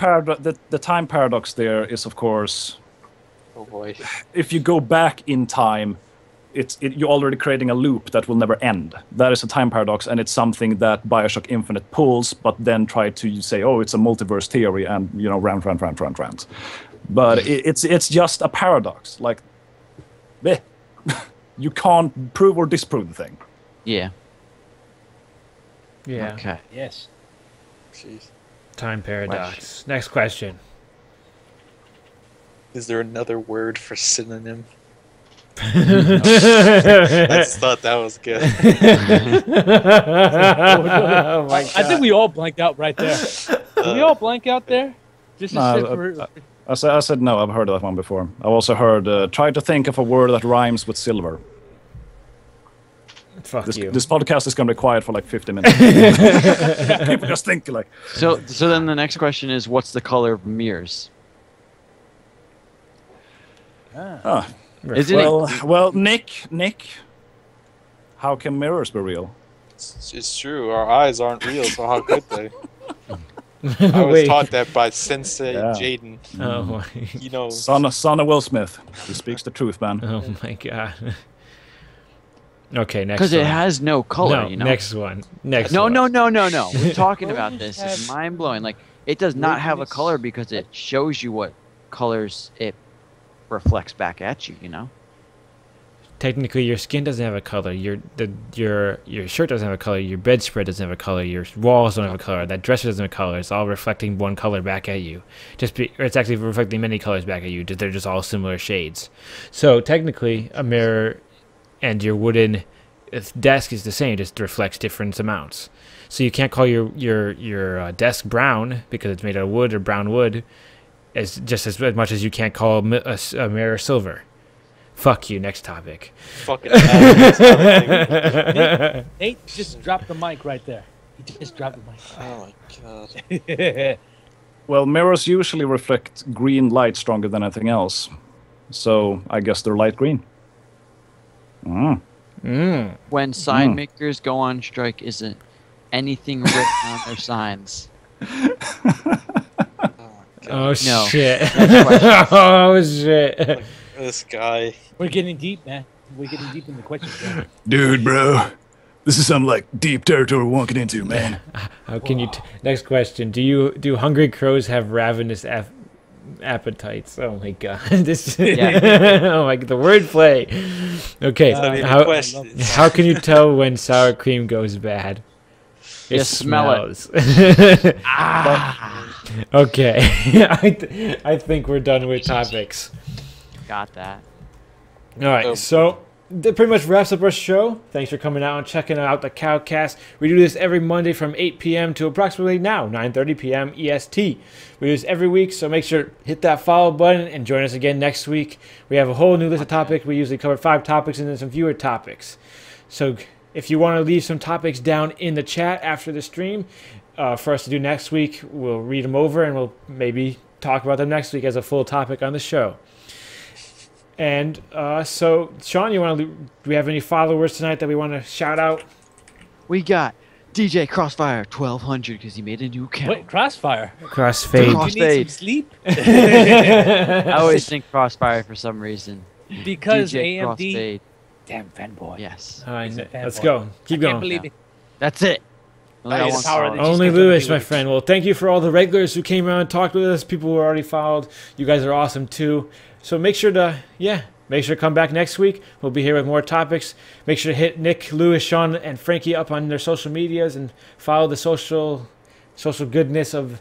paradox there is, of course, Oh boy. if you go back in time, you're already creating a loop that will never end. That is a time paradox, and it's something that Bioshock Infinite pulls, but then try to say, oh, it's a multiverse theory, and rant. But it's just a paradox. Like, you can't prove or disprove the thing. Yeah. Yeah. Okay. Yes. Jeez. Time paradox. Next question. Is there another word for synonym? I Oh just thought that was good. my God. I think we all blanked out right there. Did we all blank out there? Just No, I said no, I've heard that one before. I've also heard, try to think of a word that rhymes with silver. Fuck you. This podcast is going to be quiet for like 50 minutes. People just think like... So then the next question is: what's the color of mirrors? Isn't it? Well, Nick, how can mirrors be real? It's true. Our eyes aren't real, so how could they? I was taught that by Sensei Yeah. Jaden. Oh my. You know, Son of Will Smith. He speaks the truth, man. Oh my God. Okay, next. Because it one. has no color, No, you know. next one. Next. No, one. no. We're talking about Why this. don't you It's have- mind blowing. Like it does not have a color because it shows you what colors it reflects back at you. You know. Technically, your skin doesn't have a color. Your shirt doesn't have a color. Your bedspread doesn't have a color. Your walls don't have a color. That dresser doesn't have a color. It's all reflecting one color back at you. Or it's actually reflecting many colors back at you. They're just all similar shades. So technically, a mirror and your wooden desk is the same. Just reflects different amounts. So you can't call your desk brown because it's made out of wood or brown wood, as much as you can't call a mirror silver. Fuck you. Next topic. fucking. Nate just dropped the mic right there. He just dropped the mic. Oh my god. Well, mirrors usually reflect green light stronger than anything else. So I guess they're light green. When sign makers go on strike, isn't anything written on their signs? Oh No. shit. Next question. Oh shit. This guy. We're getting deep, man. We're getting deep in the questions. Man. Dude, bro. This is some like deep territory we're walking into, man. How can you? Next question. Do hungry crows have ravenous appetites? Oh my god. This. Oh my. The wordplay. Okay. Not even How questions. how can you tell when sour cream goes bad? It You smell it. smells. Okay. I think we're done with topics. Got that. All right. Oh. So that pretty much wraps up our show. Thanks for coming out and checking out the CowCast. We do this every Monday from 8 p.m. to approximately now, 9:30 p.m. EST. We do this every week, so make sure to hit that follow button and join us again next week. We have a whole new list of topics. We usually cover 5 topics and then some fewer topics. So if you want to leave some topics down in the chat after the stream for us to do next week, we'll read them over and we'll maybe talk about them next week as a full topic on the show. And so, Sean, do we have any followers tonight that we want to shout out? We got DJ Crossfire 1200 because he made a new account. Wait, Crossfire? Crossfade. You need some sleep? I always think Crossfire for some reason. Because DJ AMD... Crossfade. Damn fanboy. Yes. All right, He's a let's fanboy. go. Keep going. Can't believe it. That's it. Nice. Power that just Only comes on Lewis, the my weeks. friend. Well, thank you for all the regulars who came around and talked with us. People who already followed. You guys are awesome too. So make sure to come back next week. We'll be here with more topics. Make sure to hit Nick, Lewis, Sean, and Frankie up on their social medias and follow the social goodness of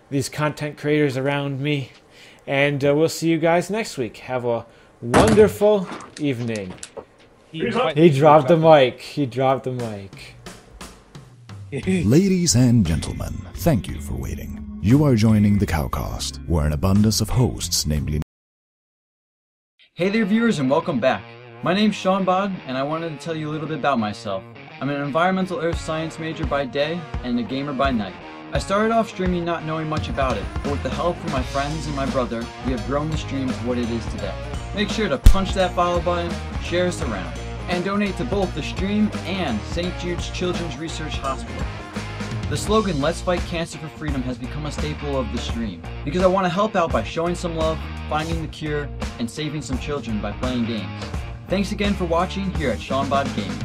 these content creators around me. And we'll see you guys next week. Have a wonderful evening. He dropped the mic. He dropped the mic. Ladies and gentlemen, thank you for waiting. You are joining the CowCast, where an abundance of hosts, namely... Hey there viewers and welcome back. My name's Sean Bod and I wanted to tell you a little bit about myself. I'm an environmental earth science major by day and a gamer by night. I started off streaming not knowing much about it, but with the help from my friends and my brother, we have grown the stream to what it is today. Make sure to punch that follow button, share us around, and donate to both the stream and St. Jude's Children's Research Hospital. The slogan, "Let's Fight Cancer for Freedom," has become a staple of the stream, because I want to help out by showing some love, finding the cure, and saving some children by playing games. Thanks again for watching here at Sean Bod Gaming.